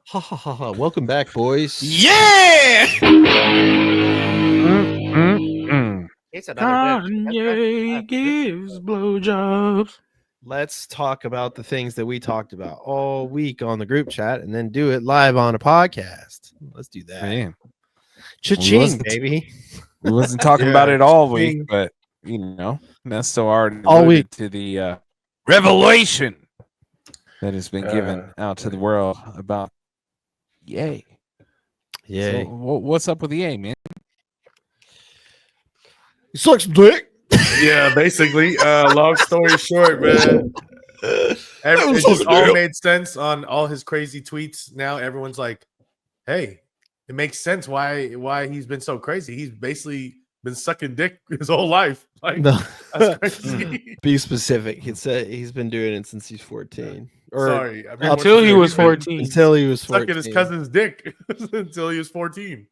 Ha ha ha ha. Welcome back, boys. Yeah. It's another Kanye gives blowjobs. Let's talk about the things that we talked about all week on the group chat and then do it live on a podcast. Let's do that. Man, Cha-ching, baby. we wasn't talking about it all week, but that's so already All alluded week. to the revelation that has been given out to the world about Yay. Yay. So, what's up with the Yay, man? He sucks dick. Yeah, basically. Long story short, man. It just all made sense on all his crazy tweets. Now everyone's like, "Hey, it makes sense why he's been so crazy. He's basically been sucking dick his whole life." Like, No. that's crazy. Be specific. He said he's been doing it since he's 14. Or Sorry, I mean, Until he was he's been 14. until he was 14. sucking his cousin's dick until he was 14.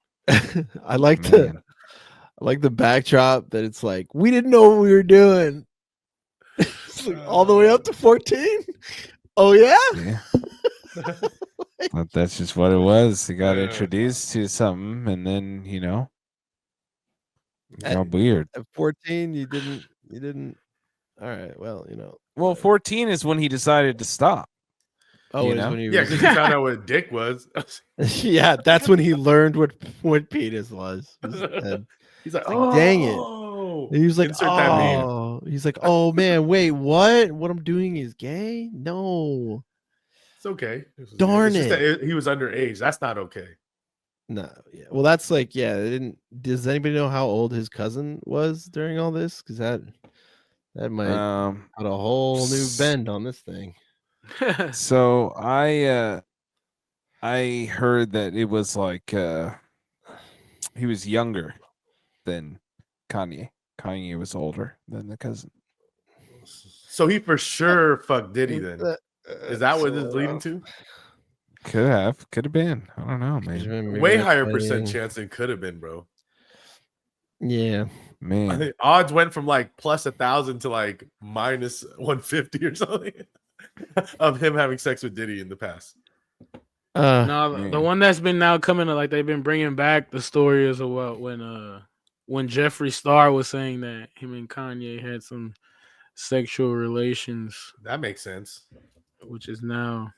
I like the backdrop that it's like we didn't know what we were doing. It's like, all the way up to 14. Oh yeah. But that's just what it was. He got Yeah. introduced to something, and then it At- got weird. At 14, you didn't. All right. Well, Well, 14 is when he decided to stop. Oh, You it is know? when he Yeah, was, because he found out what dick was. yeah, that's when he learned what penis was. And He's like, like, dang it. "Oh." he was like, Insert that meme. oh, he's like, oh man, wait, what? What I'm doing is gay? No, It's okay. Darn It's just it. that he was underage. That's not okay. no, yeah. Well, that's like, yeah. They didn't. Does anybody know how old his cousin was during all this? Because that might put a whole new bend on this thing. So I heard that it was like he was younger than Kanye. Kanye was older than the cousin. So he for sure fucked Diddy then. Is that what it's leading to? Could have been. I don't know, man. Way higher percent chance than could have been, bro. Yeah. I Man, think odds went from like plus 1,000 to like minus 150 or something of him having sex with Diddy in the past. No, the one that's been now coming, like they've been bringing back the story is about when Jeffree Star was saying that him and Kanye had some sexual relations, That makes sense. which is now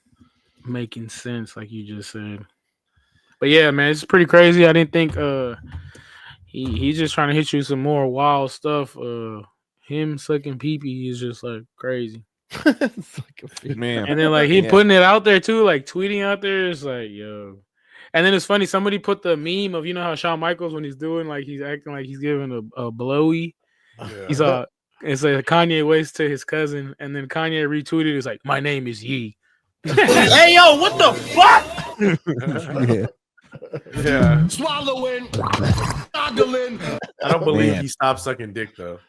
making sense, like you just said. But yeah, man, it's pretty crazy. I didn't think he's just trying to hit you some more wild stuff. Him sucking pee-pee is just like crazy. It's like a feed. man. And then like he putting it out there too, like tweeting out there. It's like, yo. And then it's funny, somebody put the meme of, how Shawn Michaels when he's doing like he's acting like he's giving a blowy. Yeah. He's it's like Kanye West to his cousin, and then Kanye retweeted, it's like, my name is Yee. Hey yo, what the fuck? Yeah. Yeah. Swallowing, goggling. I don't believe Man. he stopped sucking dick though.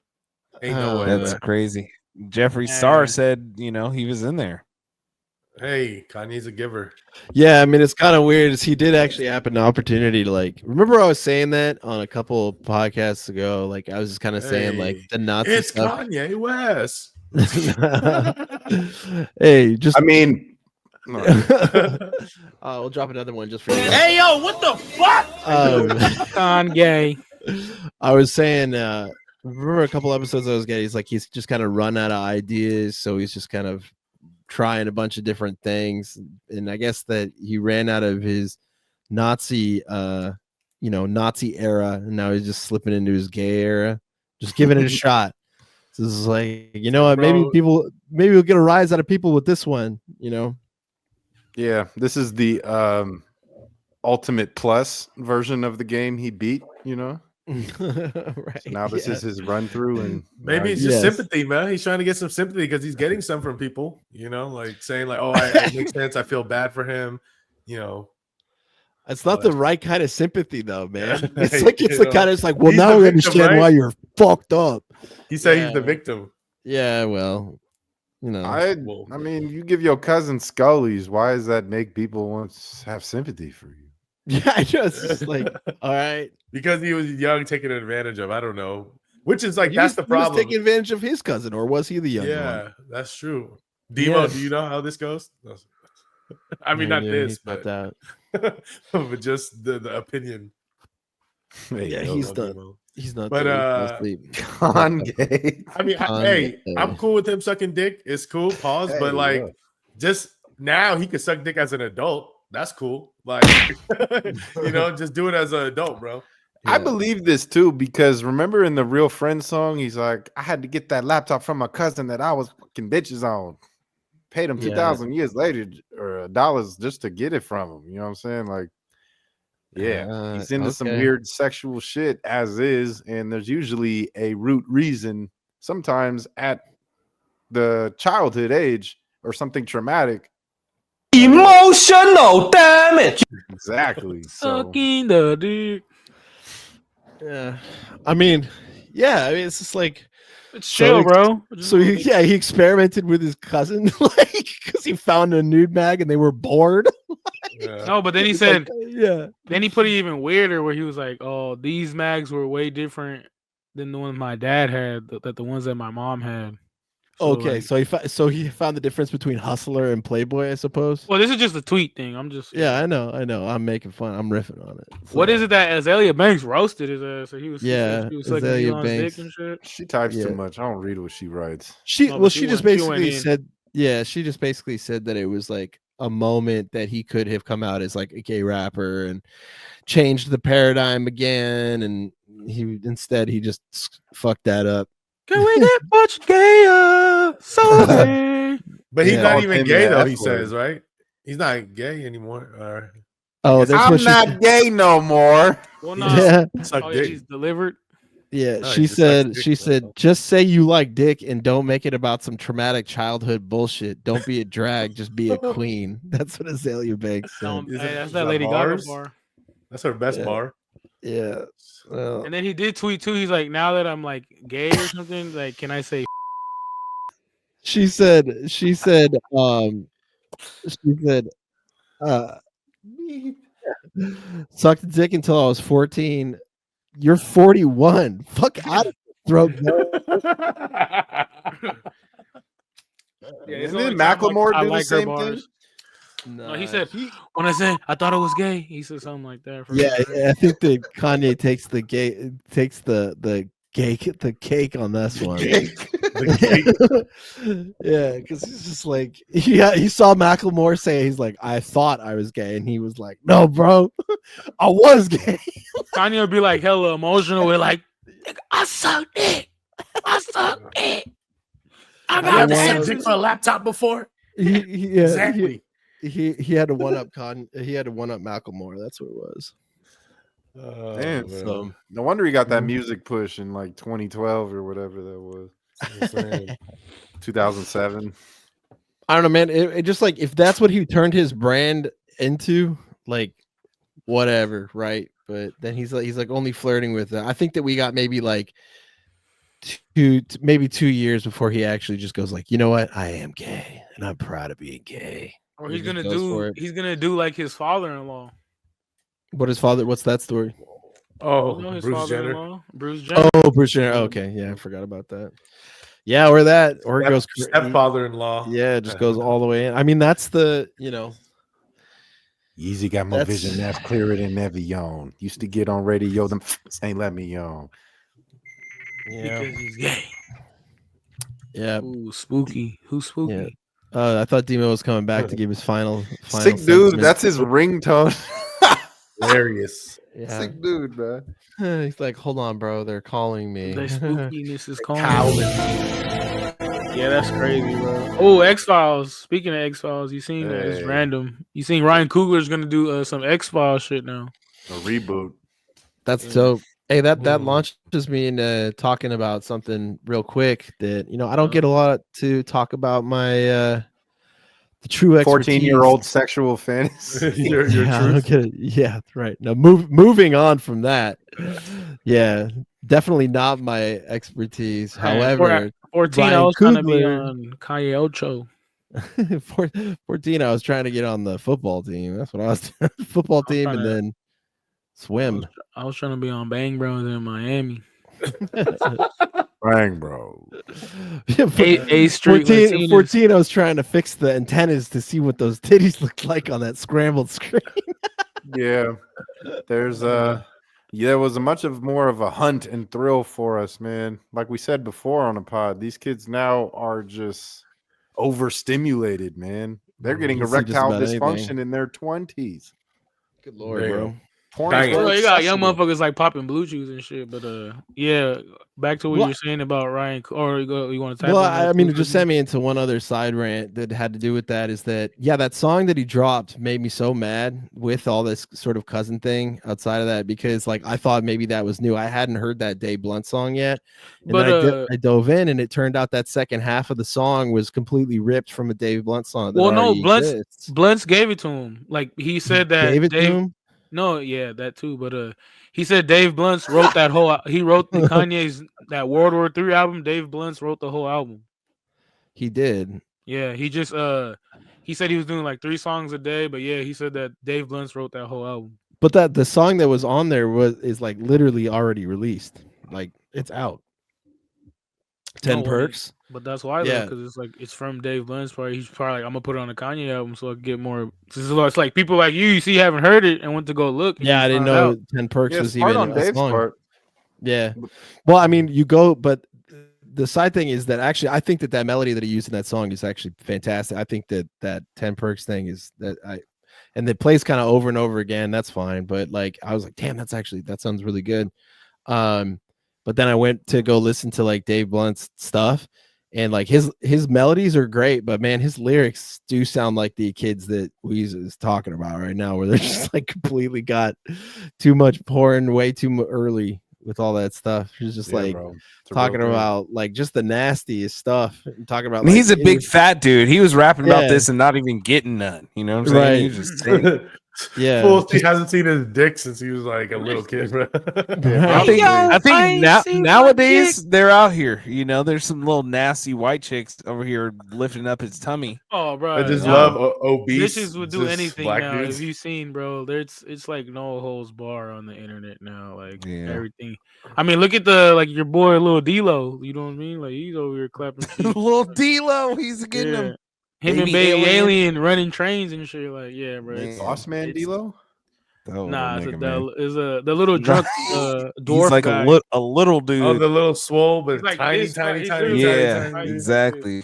Ain't no way. That's man. crazy. Jeffree Star Man. said, he was in there. Hey, Kanye's a giver. Yeah, I mean, it's kind of weird. Is he did actually have an opportunity to like. Remember, I was saying that on a couple of podcasts ago. Like, I was just kind of saying like Hey, the Nazi It's stuff. Kanye West. Hey, just I mean, we'll drop another one just for you. Hey yo, what the fuck? Kanye. I was saying, remember a couple episodes I was getting. He's just kind of run out of ideas, so he's just kind of trying a bunch of different things. And I guess that he ran out of his Nazi, Nazi era, and now he's just slipping into his gay era, just giving it a shot. So this is like, you know what? Maybe we'll get a rise out of people with this one. yeah, this is the ultimate plus version of the game he beat, Right. So now this is his run through, and Maybe it's just sympathy, man. He's trying to get some sympathy because he's getting some from people, like saying like, "Oh, it makes sense. I feel bad for him." It's not the right kind of sympathy, though, man. Yeah. It's like the kind of it's like, well, He's now the we victim, understand right? why you're fucked up. He said he's Yeah. the victim. Yeah, well, I mean, you give your cousin Scullies. Why does that make people want to have sympathy for you? yeah, I just like, all right. Because he was young, taken advantage of. I don't know. Which is like He that's was- the problem. He was taking advantage of his cousin, or was he the younger Yeah, one? that's true. Demo, Yeah. do you know how this goes? I mean, I not knew he this, but, stepped out. but just the opinion. Hey, Yeah, yo, he's of not. Emo. He's not. But, there. He fell asleep. Kanye. I mean, hey, I'm cool with him sucking dick. It's cool. Pause. Hey, but like, yo. just now he could suck dick as an adult. That's cool. Like, just do it as an adult, bro. I believe this too because remember in the Real Friends song, he's like, I had to get that laptop from my cousin that I was fucking bitches on. Paid him 2,000 years later or dollars just to get it from him. You know what I'm saying? Like, yeah, he's into some weird sexual shit as is, and there's usually a root reason sometimes at the childhood age or something traumatic. Emotional damage. Exactly. So Sucking the dick. Yeah, I mean, it's just like It's chill, bro. So he experimented with his cousin, like because he found a nude mag and they were bored. No, but then he said, yeah. Then he put it even weirder, where he was like, "Oh, these mags were way different than the ones my dad had, that the ones that my mom had." So, Okay, like, so he found the difference between Hustler and Playboy, I suppose. well, this is just a tweet thing. I'm just I know. I'm making fun. I'm riffing on it. So. What is it that Azalea Banks roasted his ass? So he was Yeah, she was sucking Azalea Elon's Banks. dick and shit. she types too much. I don't read what she writes. She she just went basically in. said, she just basically said that it was like a moment that he could have come out as like a gay rapper and changed the paradigm again, and he just fucked that up. Can we get much gayer? So gay. But he's not even him gay the though. F He word. says, right? He's not gay anymore. Or Oh, that's I'm what she not gay no more. Well, he no. just sucked dick. He's delivered. Yeah, No, she he just sucks said, dick, bro. just say you like dick and don't make it about some traumatic childhood bullshit. Don't be a drag, just be a queen. That's what Azalea Banks said. That's that Lady Gaga bar. That's her best bar. Yeah. Well, And then he did tweet too. He's like, now that I'm like gay or something, like, can I say? she said, sucked dick until I was 14. You're 41. Fuck out of throat. Isn't Macklemore do the same thing? No, he said when I said I thought it was gay, he said something like that. Yeah, I think that Kanye takes the cake on this one. Yeah, because he's just like, he saw Macklemore say, he's like, I thought I was gay, and he was like, no, bro, I was gay. Kanye would be like hella emotional with like, I sucked it. I sucked it. I got the same dick for a laptop before. Exactly. He had to one up he had to one up Macklemore. That's what it was. Damn, So no wonder he got that music push in like 2012 or whatever that was. 2007. I don't know, man. It just like, if that's what he turned his brand into, like, whatever, right? But then he's like only flirting with it. I think that we got maybe like 2 years before he actually just goes like, you know what? I am gay and I'm proud of being gay. Or he's gonna do like his father-in-law. What's that story? Oh, his Bruce Jenner. father-in-law, Bruce Jenner. Oh, Bruce Jenner. Okay, yeah, I forgot about that. Yeah, or it goes stepfather-in-law. Yeah, it just goes all the way in. I mean, that's the Yeezy got more vision that's clearer than ever on. Used to get on radio, them ain't let me on. Yeah, because he's gay. Yeah. Ooh, spooky. Who's spooky? Yeah. I thought Demo was coming back to give his final sick dude. sentiment. That's his ringtone. Hilarious. Yeah. Sick dude, man. He's like, hold on, bro. They're calling me. The spookiness is calling. Yeah, that's crazy, bro. Oh, X-Files. Speaking of X-Files, you seen that? It's random. You seen Ryan Coogler's gonna do some X-Files shit now. A reboot. That's dope. Hey, that launches me into talking about something real quick that I don't get a lot to talk about my the true 14-year-old sexual fantasy. your yeah, truth. okay. Yeah, right. Now moving on from that. Yeah, definitely not my expertise. However, 14, Ryan I was trying to be Coogler- on Kanye Ocho. 14, I was trying to get on the football team. That's what I was doing. Football team, and then swim. I was trying to be on Bang Bros in Miami. Bang, bro. A Street 14, Latinas. 14, I was trying to fix the antennas to see what those titties looked like on that scrambled screen. Yeah, there's there was a much of more of a hunt and thrill for us, man. Like we said before on the pod, these kids now are just overstimulated, man. They're getting You see just erectile about dysfunction anything. in their 20s. Good lord, Damn. bro. Porn Bang is it. so Well, you got young accessible. motherfuckers like popping blue chews and shit, but yeah. Back to what Well, you're saying about Ryan, or you want to type Well, on that I mean, too, it just Christian? sent me into one other side rant that had to do with that. Is that that song that he dropped made me so mad with all this sort of cousin thing outside of that, because like I thought maybe that was new. I hadn't heard that Dave Blunt song yet, and But then I dove in, and it turned out that second half of the song was completely ripped from a Dave Blunt song that well, no, already exists. Blunt's gave it to him. Like he said that Gave it to Dave. him. No, yeah, that too. But he said Dave Blunt's wrote that whole. He wrote the Kanye's that World War III album. Dave Blunt's wrote the whole album. He did. Yeah, he just he said he was doing like 3 songs a day, but yeah, he said that Dave Blunt's wrote that whole album. But that the song that was on there is like literally already released. Like it's out. 10 No, Perks. But that's why though, Yeah. because it's like it's from Dave Blunt's part. He's probably like, I'm gonna put it on a Kanye album so I can get more. It's like people like you see, haven't heard it and went to go look. And Yeah, you I didn't find know out. 10 Perks Yeah, was smart even on a Dave's song. part. Yeah. Well, I mean, you go, but the side thing is that actually, I think that melody that he used in that song is actually fantastic. I think that 10 Perks thing is and it plays kind of over and over again. That's fine. But like, I was like, damn, that sounds really good. But then I went to go listen to like Dave Blunt's stuff, and like his melodies are great, but man, his lyrics do sound like the kids that Weezy is talking about right now, where they're just like completely got too much porn way too early with all that stuff. He's just Yeah, like bro. It's a talking real thing. about like just the nastiest stuff. Talking about And he's a like, big fat dude. He was rapping about Yeah. this and not even getting none. You know what I'm saying? Right. He was just saying, yeah, Fool, he hasn't seen his dick since he was like a little kid, bro. I think, Yo, I I think ain't seen my nowadays they're out here. You know, there's some little nasty white chicks over here lifting up his tummy. Oh, bro, I just now love obese. bitches would do just anything black now. dudes. If you seen, bro, it's like no holds bar on the internet now. Like Yeah. everything. I mean, look at the like your boy Lil D-Lo. You know what I mean? Like he's over here clapping cheeks. Little D-Lo, he's getting Yeah. them. Him and Baby Baby Alien. Alien running trains and shit. Like, yeah, bro. Man. Boss man it's- D-Lo? Nah, it's nigga, man. the little drunk dwarf He's like guy. a little dude. Oh, the little swole, but He's like tiny, this, tiny, he's tiny, literally yeah, tiny, tiny. exactly.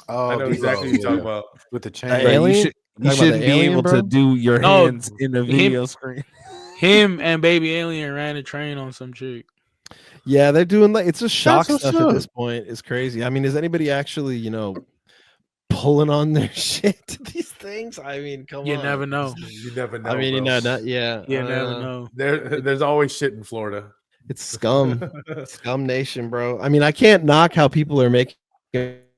Oh, I know D-Lo, exactly what you're talking yeah. about. With the chain. Hey, Right, Alien? you Talking about shouldn't the be alien, able bro? to do your No, hands in the video screen. Him and Baby Alien ran a train on some chick. Yeah, they're doing like it's just shock what's stuff at up. this point. It's crazy. I mean, is anybody actually, pulling on their shit to these things? I mean, come You on. never know. You never know. I mean, bro. yeah. You I don't never know. know. There's always shit in Florida. It's scum nation, bro. I mean, I can't knock how people are making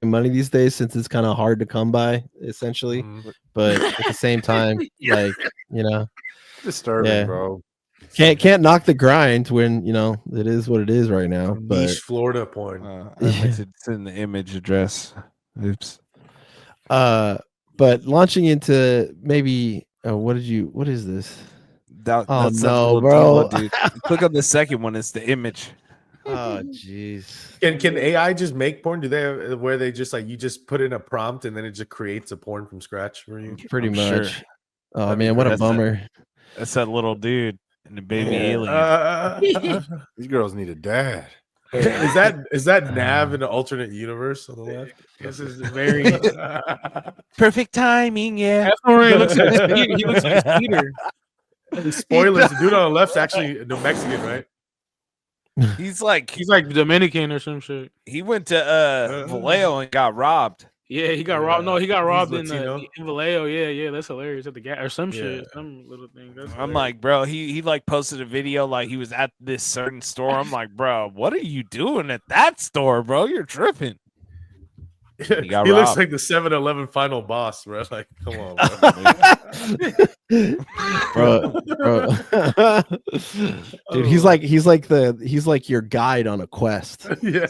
money these days since it's kind of hard to come by, essentially. Mhm. But at the same time, like, Disturbing, Yeah. bro. can't knock the grind when it is what it is right now. But Niche Florida porn. I meant to send the image address. Oops. but launching into maybe what is this? That's the no, little bro. D-Lo, dude. Click on the second one. It's the image. Oh jeez. Can AI just make porn? Do they have, where they just like you just put in a prompt and then it just creates a porn from scratch for you? Pretty I'm much. sure. Oh That'd be man, what a great. bummer. That's that little dude and the baby alien. These girls need a dad. Is that Nav in an alternate universe on the left? This is very. Perfect timing, yeah. That's where he looks like Peter. He looks like Peter. Spoilers: the dude on the left's actually New Mexican, right? He's like He's like Dominican or some shit. he went to Vallejo and got robbed. Yeah, he got robbed. No, he got He's robbed in Latino. Vallejo. Yeah, that's hilarious at the gas or some Yeah. shit, some little thing. That's I'm hilarious. like, bro, he like posted a video like he was at this certain store. I'm like, bro, what are you doing at that store, bro? You're tripping. He got looks robbed. like the 7-Eleven final boss, bro. Like, come on, bro. bro. Dude, he's like your guide on a quest. Yeah,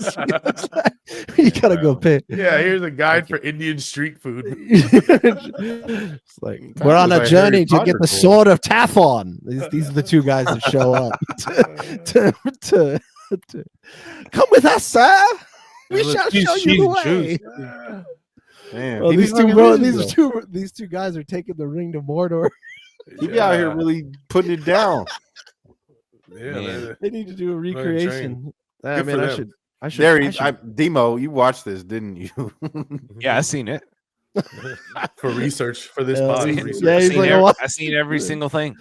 You gotta go pay. yeah. Here's a guide for Indian street food. It's like we're on a was a journey Harry to Potter get the quote. sword of Tathon. These are the two guys that show up to Come with us, sir. We Look, shall she's- show you she's the way. juicy. Damn, Well, he be these two fucking bro, ninjas, though. these two guys are taking the ring to Mordor. He be out here really putting it down. Yeah, Man. man. They need to do a Running recreation. I Good mean, for I them. should. Demo, you watched this, didn't you? Yeah, I seen it. For research for this Yeah, pod. he's- Research. yeah, he's like, I seen every single thing.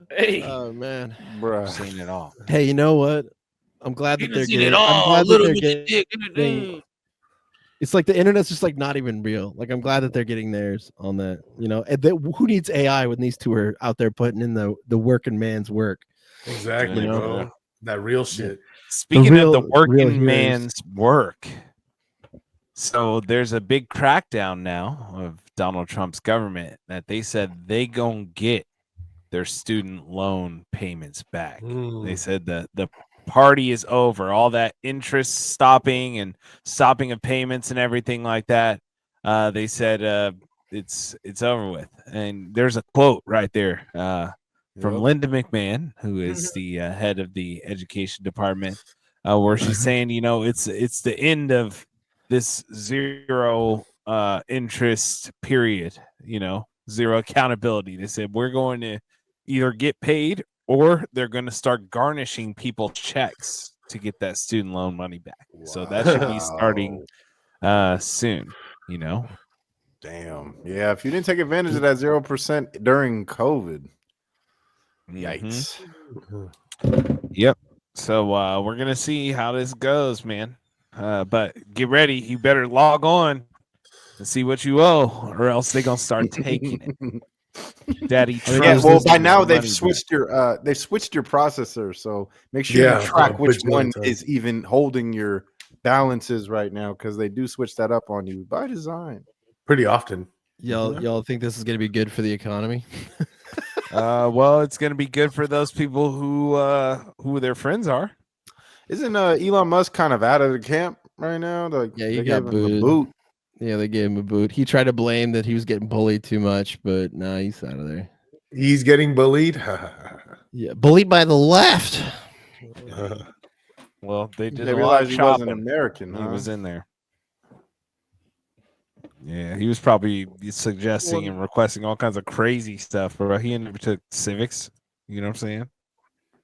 Hey, Oh man. Bruh. I've seen it all. Hey, you know what? I'm glad that you they're done seen getting. it I'm all. glad that Little they're with the getting. dick in the thing. It's like the internet's just like not even real. Like I'm glad that they're getting theirs on that. You know, and who needs AI when these two are out there putting in the working man's work? Exactly, You know? bro. That real shit. Speaking of the real working heroes. man's work, so there's a big crackdown now of Donald Trump's government that they said they gonna get their student loan payments back. They said that the party is over. All that interest stopping and stopping of payments and everything like that. They said it's over with. And there's a quote right there from Yep. Linda McMahon, who is the head of the education department, where she's saying, you know, it's the end of this zero interest period, you know, zero accountability. They said we're going to either get paid or they're going to start garnishing people's checks to get that student loan money back. So that should be starting soon, you know. Damn. Yeah, if you didn't take advantage of that 0% during COVID, yikes. Yep. So we're gonna see how this goes, man. But get ready. You better log on and see what you owe, or else they're gonna start taking it. Daddy Trump. Yeah, well, by is now the they've money switched your processor, so make sure you track which one is even holding your balances right now, because they do switch that up on you by design. Pretty often. Y'all think this is gonna be good for the economy? Well, it's gonna be good for those people who their friends are. Isn't Elon Musk kind of out of the camp right now? Like, Yeah, he they got gave him the booed. boot. Yeah, they gave him a boot. He tried to blame that he was getting bullied too much, but nah, he's out of there. He's getting bullied. Yeah, bullied by the left. Well, they did They a lot realized of he wasn't shopping. American. He Huh? was in there. Yeah, he was probably suggesting and requesting all kinds of crazy stuff, but he never took civics. You know what I'm saying?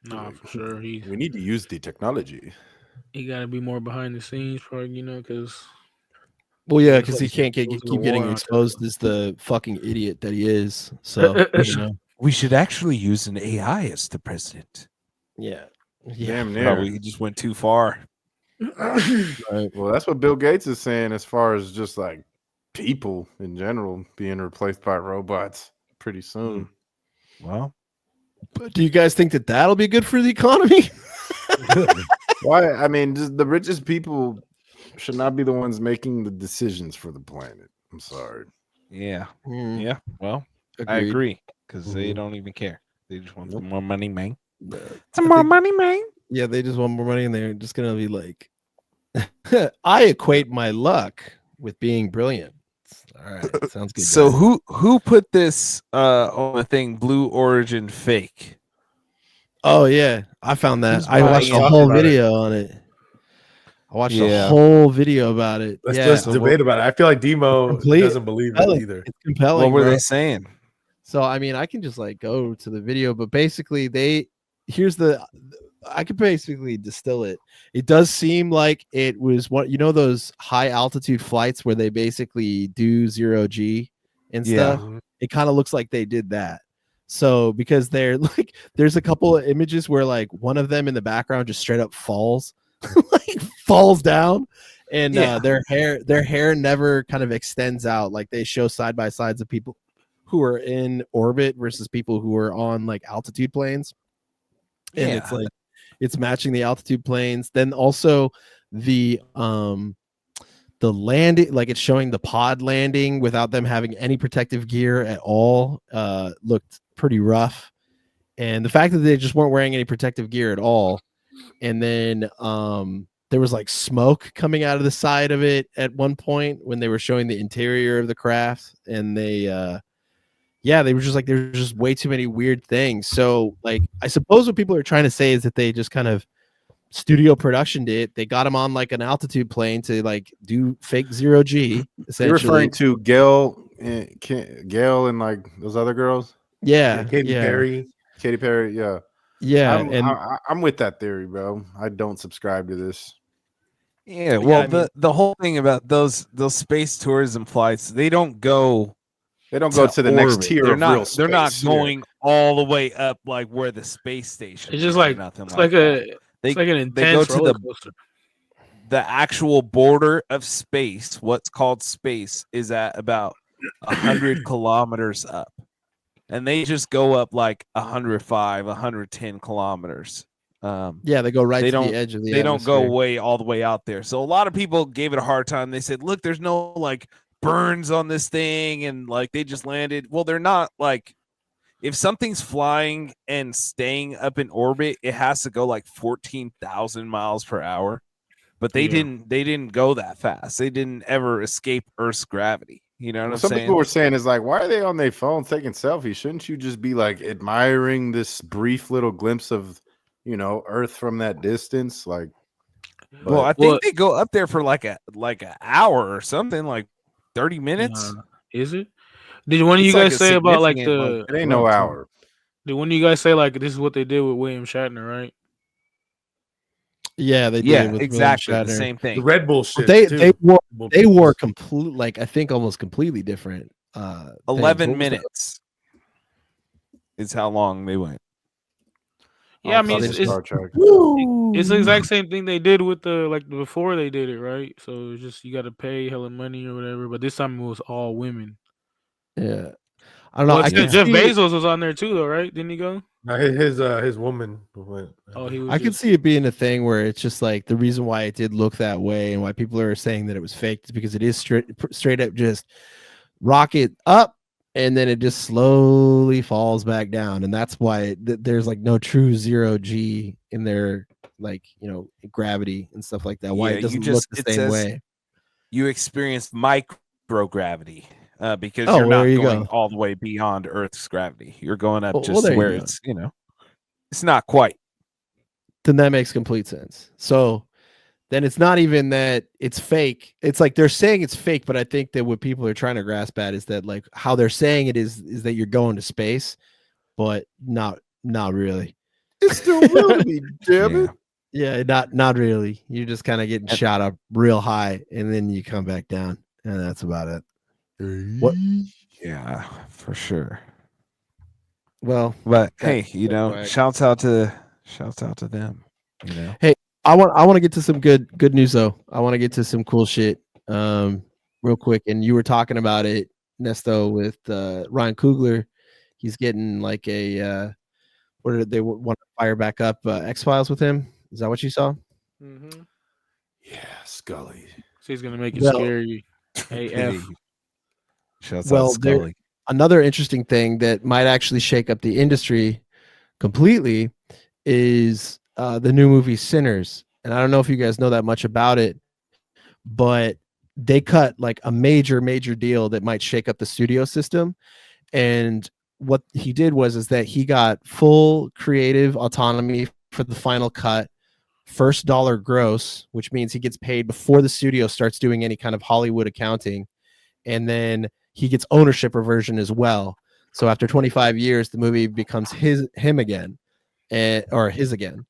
Nah, for sure. We need to use the technology. He got to be more behind the scenes, probably, you know, because Well, yeah, He's because he like can't losing the keep getting war out exposed as the fucking idiot that he is. So you know, We should actually use an AI as the president. yeah, Damn near. Probably he just went too far. right. Well, that's what Bill Gates is saying as far as just like people in general being replaced by robots pretty soon. Well, But do you guys think that that'll be good for the economy? Why? I mean, just the richest people should not be the ones making the decisions for the planet. I'm sorry. yeah, Mm, yeah. Well, I agreed. agree because they Mhm. don't even care. They just want Nope. some more money, man. I Some more think- money, man. Yeah, they just want more money, and they're just gonna be like, I equate my luck with being brilliant. All right, sounds good. So guys. who put this on the thing? Blue Origin fake. Oh yeah, I found that. Who's I watched buying a it? whole About it. video on it. I watched Yeah. a whole video about it. Let's debate about it. I feel like Demo Complete- doesn't believe it compelling. either. It's compelling. What were bro. they saying? So I mean, I can just like go to the video, but basically, I could basically distill it. It does seem like it was what those high altitude flights where they basically do 0G and Yeah. stuff. It kind of looks like they did that. So because they're like, there's a couple of images where like one of them in the background just straight up falls, like falls down, and Yeah. their hair never kind of extends out. Like they show side by sides of people who are in orbit versus people who are on like altitude planes, and it's Yeah. like it's matching the altitude planes. Then also the landing, like it's showing the pod landing without them having any protective gear at all, looked pretty rough. And the fact that they just weren't wearing any protective gear at all, and then there was like smoke coming out of the side of it at one point when they were showing the interior of the craft, and they were just like, there's just way too many weird things. So like, I suppose what people are trying to say is that they just kind of studio production it. They got him on like an altitude plane to like do fake 0G. You're referring Essentially, to Gail and like those other girls, yeah, Katy Perry. Katy Perry. Yeah, yeah, and I'm with that theory, bro. I don't subscribe to this. Yeah, But well, yeah, I mean- the whole thing about those space tourism flights, they don't go They don't go to the next orbit. tier They're of not, real space. They're not Yeah. going all the way up like where the space station It's just is or like nothing it's like like that. a They, it's like an they go intense to roller coaster. the actual border of space. What's called space is at about 100 kilometers up, and they just go up like 105, 110 kilometers. yeah, they go right They to don't- the edge of the They don't go atmosphere. way all the way out there. So a lot of people gave it a hard time. They said, "Look, there's no like burns on this thing," and like they just landed. Well, they're not like. If something's flying and staying up in orbit, it has to go like 14,000 miles per hour. But they didn't go that fast. They didn't ever escape Earth's gravity. You know what I'm Some saying? people were saying is like, why are they on their phones taking selfies? Shouldn't you just be like admiring this brief little glimpse of, Earth from that distance? Like, Well, I think they go up there for like an hour or something, like 30 minutes. Is it? Did one of you It's like guys a say about like significant, the? it ain't no run, too. hour. Did one of you guys say like this is what they did with William Shatner, right? Yeah, they did Yeah, it with exactly William the Shatner. same The thing. Red Bull shit. They too. they wore Bull they wore pictures. complete like I think almost completely different. 11 things. minutes is how long they went. Yeah, I mean Opposite it's Star Trek. it's the exact same thing they did with the like before they did it, right? So it's just you got to pay hella money or whatever. But this time it was all women. Yeah, I don't know. Well, I can Jeff see, Bezos was on there too, though, right? Didn't he go? No, his woman went. Oh, he was. I can see it being a thing where it's just like the reason why it did look that way and why people are saying that it was fake is because it is straight up just rocket up and then it just slowly falls back down, and that's why there's like no true 0G in their like gravity and stuff like that. Why Yeah, it doesn't you look just- the it same says- way. You experience microgravity because Oh, you're well, not there you going go. all the way beyond Earth's gravity. You're going up Well, just there you where go. it's, it's not quite. Then that makes complete sense. So then it's not even that it's fake. It's like they're saying it's fake, but I think that what people are trying to grasp at is that like how they're saying it is that you're going to space, but not really. It's still real to me, damn it. Yeah. Yeah, not really. You're just kind of getting shot up real high and then you come back down, and that's about it. What? Yeah, for sure. Well, But That's hey, so whack. shouts out to them. I want to get to some good news though. I want to get to some cool shit real quick. And you were talking about it, Nesto, with Ryan Coogler. He's getting like a what did they want to fire back up X-Files with him? Is that what you saw? Mm-hmm. Yeah, Scully. So he's gonna make it Well- scary. AF. Shouts Well, out Scully. Another interesting thing that might actually shake up the industry completely is the new movie Sinners. And I don't know if you guys know that much about it, but they cut like a major deal that might shake up the studio system. And what he did is that he got full creative autonomy for the final cut, first dollar gross, which means he gets paid before the studio starts doing any kind of Hollywood accounting. And then he gets ownership reversion as well. So after 25 years, the movie becomes him again, or his again.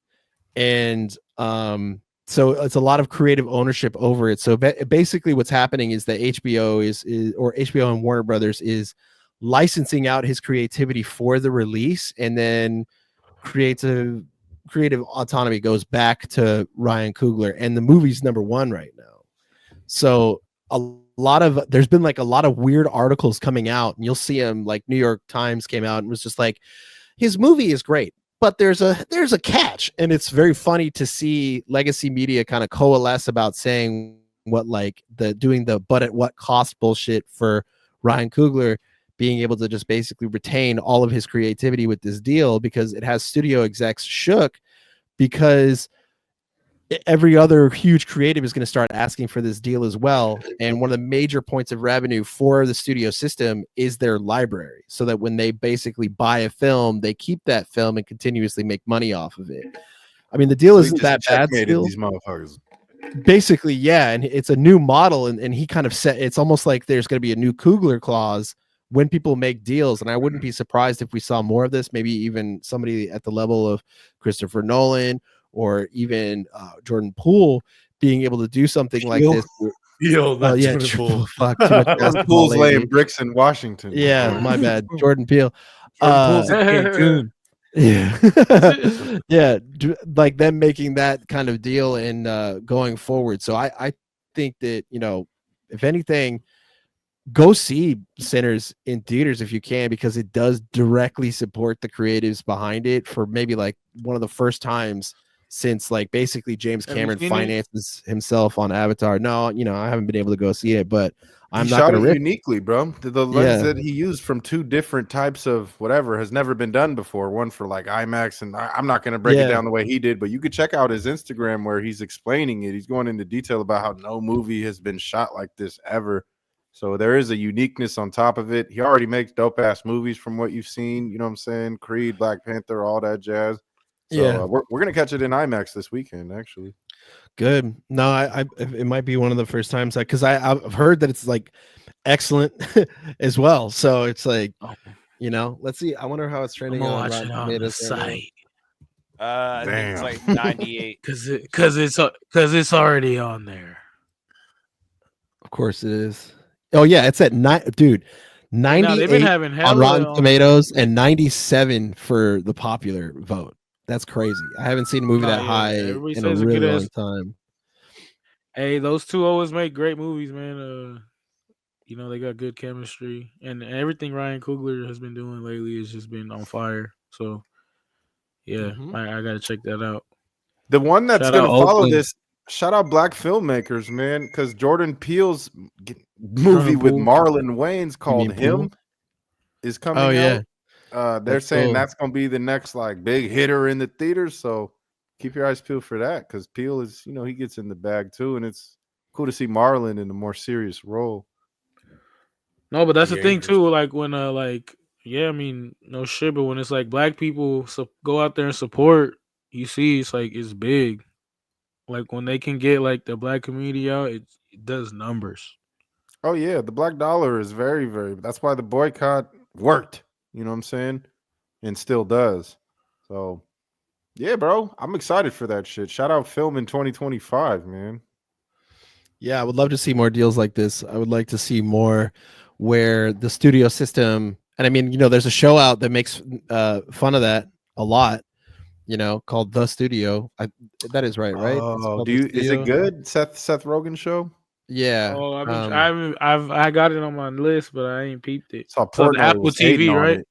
And so it's a lot of creative ownership over it. So basically what's happening is that HBO is or HBO and Warner Brothers is licensing out his creativity for the release, and then creative autonomy goes back to Ryan Coogler, and the movie's number one right now. So there's been like a lot of weird articles coming out, and you'll see them, like New York Times came out and was just like, his movie is great, but there's a catch. And it's very funny to see legacy media kind of coalesce about saying what like doing the but at what cost bullshit for Ryan Coogler being able to just basically retain all of his creativity with this deal, because it has studio execs shook, because every other huge creative is going to start asking for this deal as well. And one of the major points of revenue for the studio system is their library, so that when they basically buy a film, they keep that film and continuously make money off of it. I mean, the deal So he isn't just that bad checkmated still. these motherfuckers. Basically, yeah, and it's a new model, and he kind of said it's almost like there's going to be a new Kugler clause when people make deals, and I wouldn't be surprised if we saw more of this. Maybe even somebody at the level of Christopher Nolan or even Jordan Poole being able to do something like Peele? this. Peele, not Yeah, Jordan Poole. fuck, too much Jordan basketball Poole's laying lately. bricks in Washington. Yeah, my bad, Jordan Peele. Jordan Poole's in Cancun. Yeah, yeah, like them making that kind of deal and going forward. So I think that, you know, if anything, go see Sinners in theaters if you can, because it does directly support the creatives behind it for maybe like one of the first times since like basically James Have you Cameron seen it? finances himself on Avatar. No, you know, I haven't been able to go see it, but I'm He not shot going it to rip. uniquely, bro. The lens Yeah. that he used from two different types of whatever has never been done before. One for like IMAX, and I'm not going to break it Yeah. down the way he did, but you could check out his Instagram where he's explaining it. He's going into detail about how no movie has been shot like this ever. So there is a uniqueness on top of it. He already makes dope ass movies from what you've seen. You know what I'm saying? Creed, Black Panther, all that jazz. So Yeah. we're gonna catch it in IMAX this weekend, actually. Good. No, I it might be one of the first times because I've heard that it's like excellent as well. So it's like, you know, let's see. I wonder how it's I'm trending gonna on watch Rotten it on the Tomatoes right now. site I think it's Damn. like 98. because it's already on there. Of course it is. Oh yeah, it's at dude, And now they've been 98 having on hella Rotten Tomatoes and 97 for the popular vote. That's crazy. I haven't seen a movie that high Everybody in a says really good long as. time. Hey, those two always make great movies, man. You know, they got good chemistry, and everything Ryan Coogler has been doing lately has just been on fire. So, yeah, Mhm. I gotta check that out. The one that's Shout going out to follow Oakland. this, shout out black filmmakers, man, because Jordan Peele's movie with Poole. Marlon Wayans called mean Poole? Him is coming Oh yeah. out. They're That's saying cool. that's going to be the next like big hitter in the theaters. So keep your eyes peeled for that, because Peele is, you know, he gets in the bag too, and it's cool to see Marlon in a more serious role. No, but that's the Yeah, thing just- too. Like when yeah, I mean, no shit, but when it's like black people go out there and support, you see, it's like it's big. Like when they can get like the black community out, it does numbers. Oh yeah, the black dollar is very, very. That's why the boycott worked. You know what I'm saying, and still does. So, yeah, bro, I'm excited for that shit. Shout out film in 2025, man. Yeah, I would love to see more deals like this. I would like to see more where the studio system, and I mean, you know, there's a show out that makes fun of that a lot, you know, called The Studio. That is right? It's Oh, called do The you? Is it Studio. good? Seth Rogen show. Yeah. Oh, I got it on my list, but I ain't peeped it. Saw So the Portnoy Apple was hating TV, on right? it.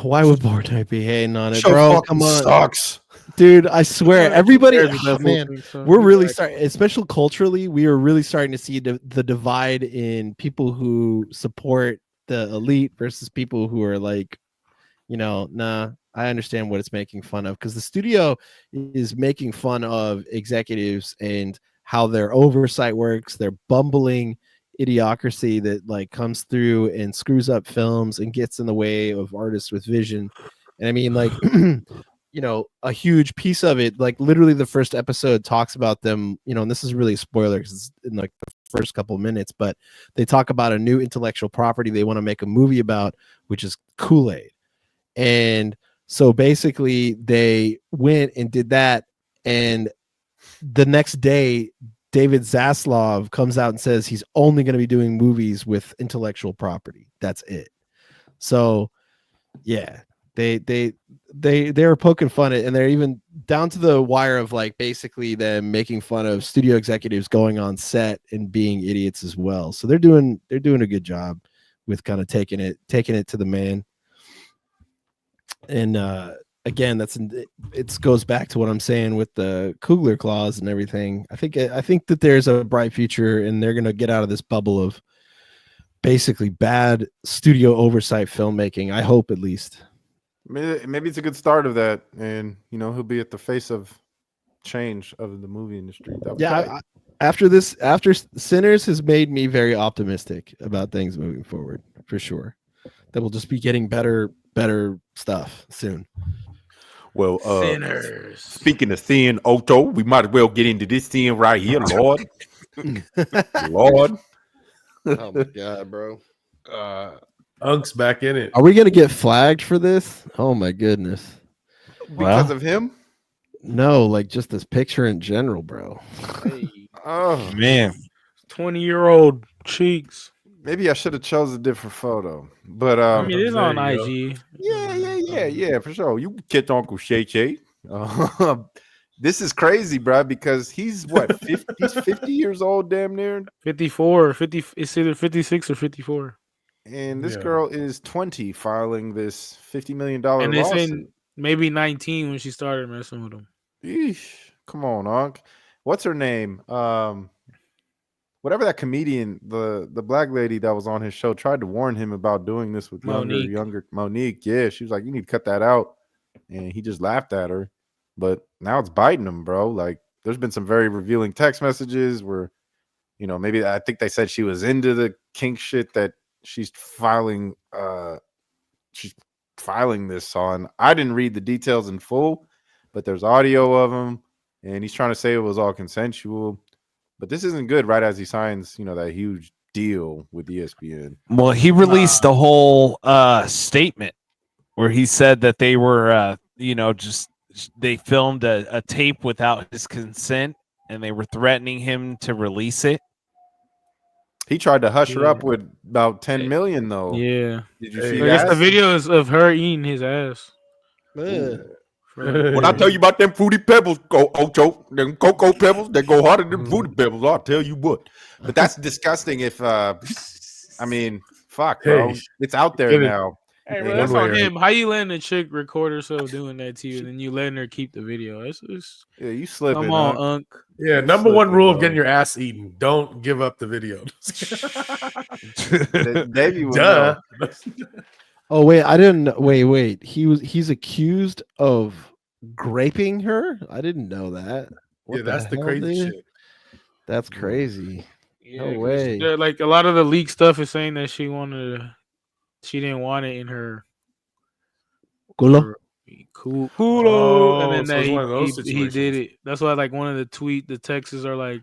Why would Portnoy be hating on it, Show bro? fucking Come on, sucks. dude. I swear, everybody. Cares what Oh, that fool man, thinks, so we're he's really like, starting, especially culturally, we are really starting to see the divide in people who support the elite versus people who are like, you know, nah, I understand what it's making fun of, because the studio is making fun of executives and how their oversight works, their bumbling idiocracy that like comes through and screws up films and gets in the way of artists with vision. And I mean, like, you know, a huge piece of it, like literally the first episode talks about them, you know, and this is really a spoiler because it's in like the first couple of minutes, but they talk about a new intellectual property they want to make a movie about, which is Kool-Aid. And so basically they went and did that, and the next day David Zaslav comes out and says he's only going to be doing movies with intellectual property. That's it. So yeah, they're poking fun at, and they're even down to the wire of like basically them making fun of studio executives going on set and being idiots as well. So they're doing a good job with kind of taking it to the man. And again, it goes back to what I'm saying with the Kugler clause and everything. I think that there's a bright future, and they're gonna get out of this bubble of basically bad studio oversight filmmaking. I hope, at least. Maybe it's a good start of that, and you know, he'll be at the face of change of the movie industry. Yeah, after Sinners has made me very optimistic about things moving forward, for sure. That we'll just be getting better stuff soon. Well, Sinners. speaking of sin, Ocho, we might as well get into this sin right here, Lord. Lord. Oh my god, bro. Unk's back in it. Are we gonna get flagged for this? Oh my goodness. Because of him? No, like just this picture in general, bro. Hey, Oh, Man, 20-year-old cheeks. maybe I should have chose a different photo. But I mean, it's There on you IG. yeah, for sure. You can catch Uncle Shay Shay. This is crazy, bro, because he's what, 50? He's 50 years old, damn near. 54, 50. It's either 56 or 54. And this Yeah. girl is 20 filing this $50 million And they lawsuit. saying maybe 19 when she started messing with him. Eesh. Come on, Unc. What's her name? Whatever that comedian, the black lady that was on his show tried to warn him about doing this with younger Monique. Yeah, she was like, you need to cut that out. And he just laughed at her. But now it's biting him, bro. Like, there's been some very revealing text messages where, maybe I think they said she was into the kink shit that she's filing this on. I didn't read the details in full, but there's audio of him, and he's trying to say it was all consensual. But this isn't good right as he signs, that huge deal with ESPN. well, he released a whole statement where he said that they were, they filmed a tape without his consent, and they were threatening him to release it. He tried to hush her Yeah. up with about 10 million, though. Yeah. Did you Hey, see I guess that? the video is of her eating his ass. When I tell you about them fruity pebbles, go Ocho, them cocoa pebbles, they go harder than fruity pebbles. I'll tell you what. But that's disgusting. If fuck, bro, Hey, it's out there get it. now. Hey, Yeah, bro, that's one way on or him. How you letting a chick record herself doing that to you, and then you letting her keep the video? It's Yeah, you slipping. come on, Huh? Unc. Yeah, number one Slipping, rule of bro. getting your ass eaten: don't give up the video. Davey will know. Duh. Oh wait, I didn't know. Wait. He's accused of graping her? I didn't know that. What Yeah, that's the hell, crazy dude? shit. That's crazy. Yeah, No 'cause way. like a lot of the leak stuff is saying that she didn't want it in her Culo? cool, Oh, and then so that it's one of those he did situations. it. That's why like one of the texts are like,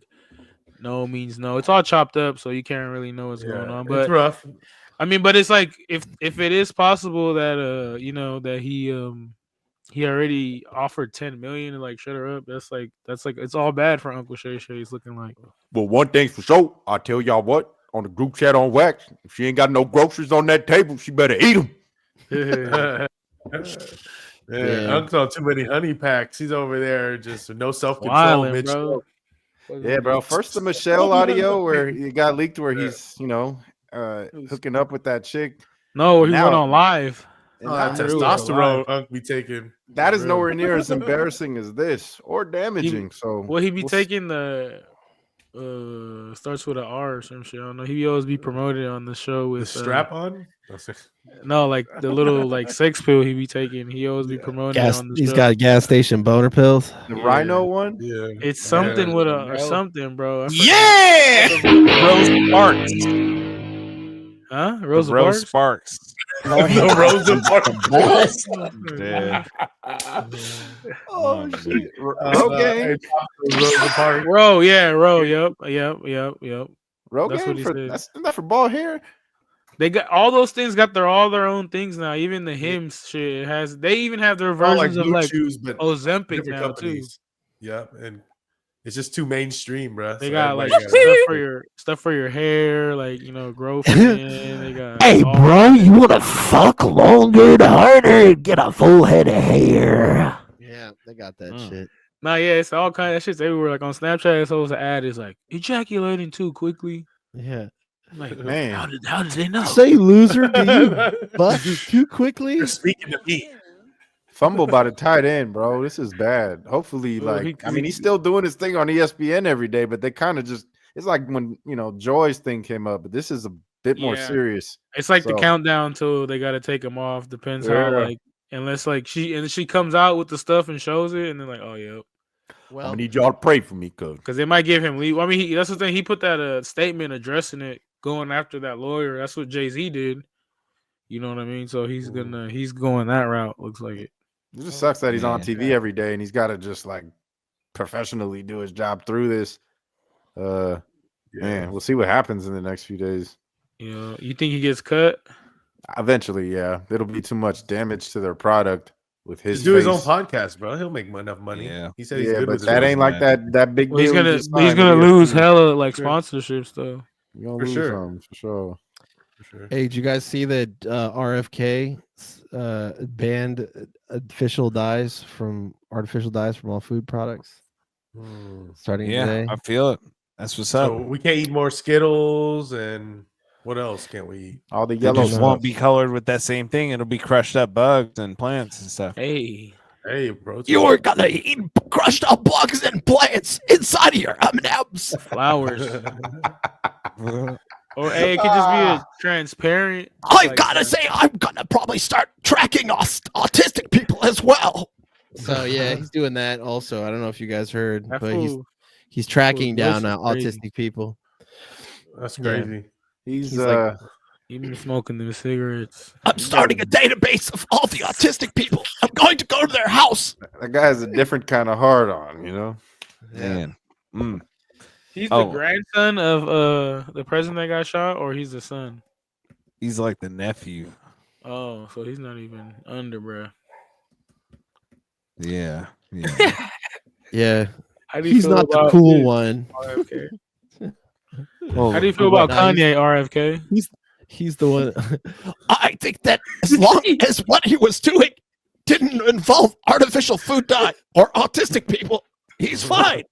no means no. It's all chopped up, so you can't really know what's going on. It's But rough. I mean, but it's like if it is possible that that he already offered 10 million to like shut her up, that's like it's all bad for Uncle Shay Shay. He's looking like Well, one thing's for sure. I'll tell y'all what. On the group chat on Wax, if she ain't got no groceries on that table, she better eat them. Yeah, Yeah. Unc's on too many honey packs. He's over there just with no self control. wilding, bro. Yeah, bro. First the Michelle audio where it got leaked where he's, hooking up with that chick. No, he went Now- on live. And Oh, that, that it was testosterone Unc be taking. that is real. nowhere near as embarrassing as this or damaging. So Will he be we'll taking the starts with an R or some shit? I don't know. He always be promoted on the show The with strap on? no, like the little like sex pill he be taking. He always be promoting it on the He's show. got gas station boner pills. the Yeah. Rhino one. Yeah. It's something Yeah. with a or No. something, bro. I forgot. Yeah, Rose Sparks. Huh? The Rosa Rose Parks? Sparks. No Rosa Parks. Yeah. Oh shit! Hey, Rosa Parks. Ro, yeah, Ro. Yep. That's Rogaine what he for said. that's not for bald hair. They got all those things. Got all their own things now. Even the hymns shit has. They even have their All versions like of Blue like Chews, but Ozempic different now too. companies. Yeah, and it's just too mainstream, bro. They So got like everybody stuff for your hair, like growth. They got Hey, all bro, that. you want to fuck longer and harder and get a full head of hair? Yeah, they got that Mm. shit. Nah, yeah, it's all kind of shit's everywhere. Like on Snapchat, it's always an ad. It's like ejaculating too quickly. Yeah. I'm like, Man. how did they know? Say loser, do you bust too quickly? You're speaking to me. Fumble by the tight end, bro. This is bad. Hopefully, Well, he's still doing his thing on ESPN every day, but they kind of just it's like when Joy's thing came up, but this is a bit more Yeah. serious. It's like the So- countdown till they got to take them off. Depends how Yeah. like unless like she comes out with the stuff and shows it, and then like, oh yeah. I'm Well, gonna need y'all to pray for me, cuz. Because they might give him leave. I mean, that's the thing. He put that statement addressing it, going after that lawyer. That's what Jay-Z did. You know what I mean? So he's going that route. Looks like it. It just sucks that he's on Man. TV every day and he's got to just like professionally do his job through this. Man, we'll see what happens in the next few days. Yeah, you think he gets cut? Eventually, yeah, it'll be too much damage to their product with his. Just do his own face. podcast, bro. He'll make enough money. Yeah. He said he's Yeah, good but with that his ain't own like that big Well, he's deal. gonna he just signed lose with ESPN. hella like Sure. sponsorships though. You're gonna For lose sure. some, for sure. For sure. Hey, did you guys see that RFK banned artificial dyes from all food products starting Yeah, today? I feel it. That's what's up. So we can't eat more Skittles, and what else can't we eat? All the It yellow just stuff. won't be colored with that same thing. It'll be crushed up bugs and plants and stuff. Hey, Hey, bro. You're gonna eat crushed up bugs and plants inside of your M&Ms. flowers. Or hey, it could just be a transparent. I've like, gotta say, I'm gonna probably start tracking autistic people as well. So yeah, he's doing that also. I don't know if you guys heard, that but fool- he's tracking down voice is crazy. autistic people. That's Yeah. crazy. He's like- he been smoking them cigarettes. I'm starting a database of all the autistic people. I'm going to go to their house. that guy has a different kind of hard on, you know. Man. Mm. He's Oh. the grandson of the president that got shot, or he's the son. He's like the nephew. Oh, so he's not even under, bro. Yeah. Yeah. Yeah, How do you he's feel not the about cool one. RFK? Oh, How do you feel about Nah, he's- Kanye RFK? He's the one. I think that as long as what he was doing didn't involve artificial food dye or autistic people, he's fine.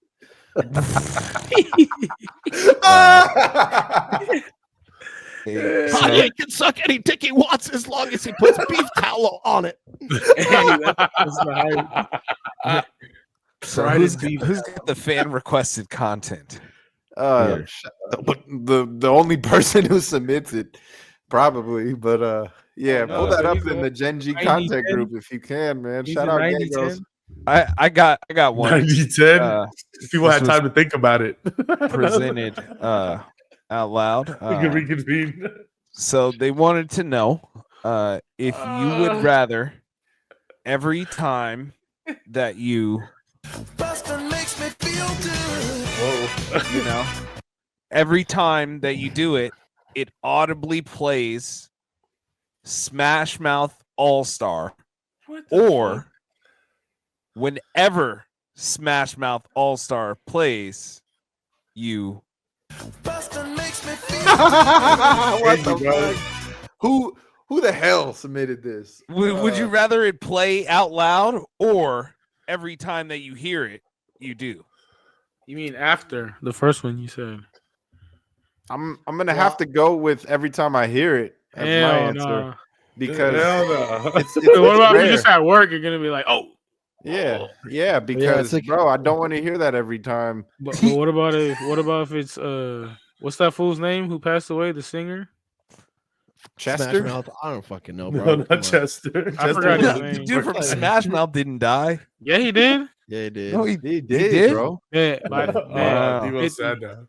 hey, so- Kanye can suck any dick he wants as long as he puts beef tallow on it. So Fried who's, and beef. who's got the fan requested content? But the only person who submits it, probably. But yeah, no, pull that so up he's in a the Gen G 90-10? content group if you can, man. He's Shout a out 90-10? Gagos. I got one 90-10. People this had time to think about it. presented out loud. We can reconvene. So they wanted to know if you would rather every time that you Whoa. know every time that you do it, it audibly plays Smash Mouth All Star, or whenever Smash Mouth All Star plays, you What Crazy, the bro. fuck? Who the hell submitted this? would you rather it play out loud, or every time that you hear it, you do? You mean after the first one you said? I'm gonna have to go with every time I hear it as my Hell answer no. because Hell no. it's What about if you rare. just at work? You're gonna be like, oh. Yeah, because like- bro, I don't want to hear that every time. But what about if it's what's that fool's name who passed away? The singer. Chester, Smash Mouth? I don't fucking know, bro. No, Come on. not Chester. I Chester forgot was- his name. The dude from Smash Mouth didn't die. Yeah, he did. Yeah, he did. No, he he did, did? bro. Yeah, but, Oh, Wow. Devo's sad now.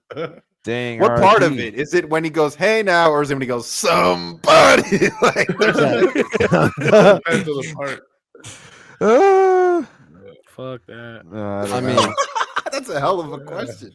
Dang. What part of RIP. it is it when he goes, "Hey now," or is it when he goes, "Somebody"? Like, Depends on the part. fuck that. I mean, that's a hell of a question.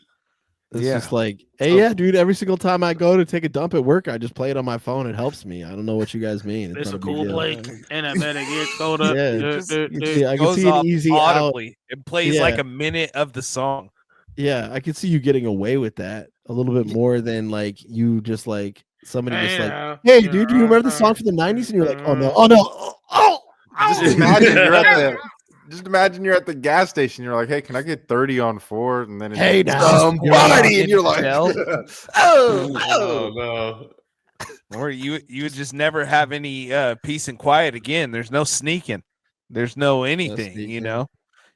it's Yeah. just like, hey, yeah, dude. Every single time I go to take a dump at work, I just play it on my phone. It helps me. I don't know what you guys mean. It's not a big cool deal. play, and I better get soda. Yeah, just- Yeah, I can Goes see off it easy out. audibly. It plays Yeah. like a minute of the song. Yeah, I can see you getting away with that a little bit more than like you just like somebody just like, hey, dude, do you remember the song from the '90s? And you're like, oh no, Just imagine you're at the. Just imagine you're at the gas station. You're like, "Hey, can I get 30 on 4?" And then it's Hey, like, now. somebody, and you're like, Shell. "Oh, Oh no. Or you would just never have any peace and quiet again. There's no sneaking. There's no anything, you sneaking. know.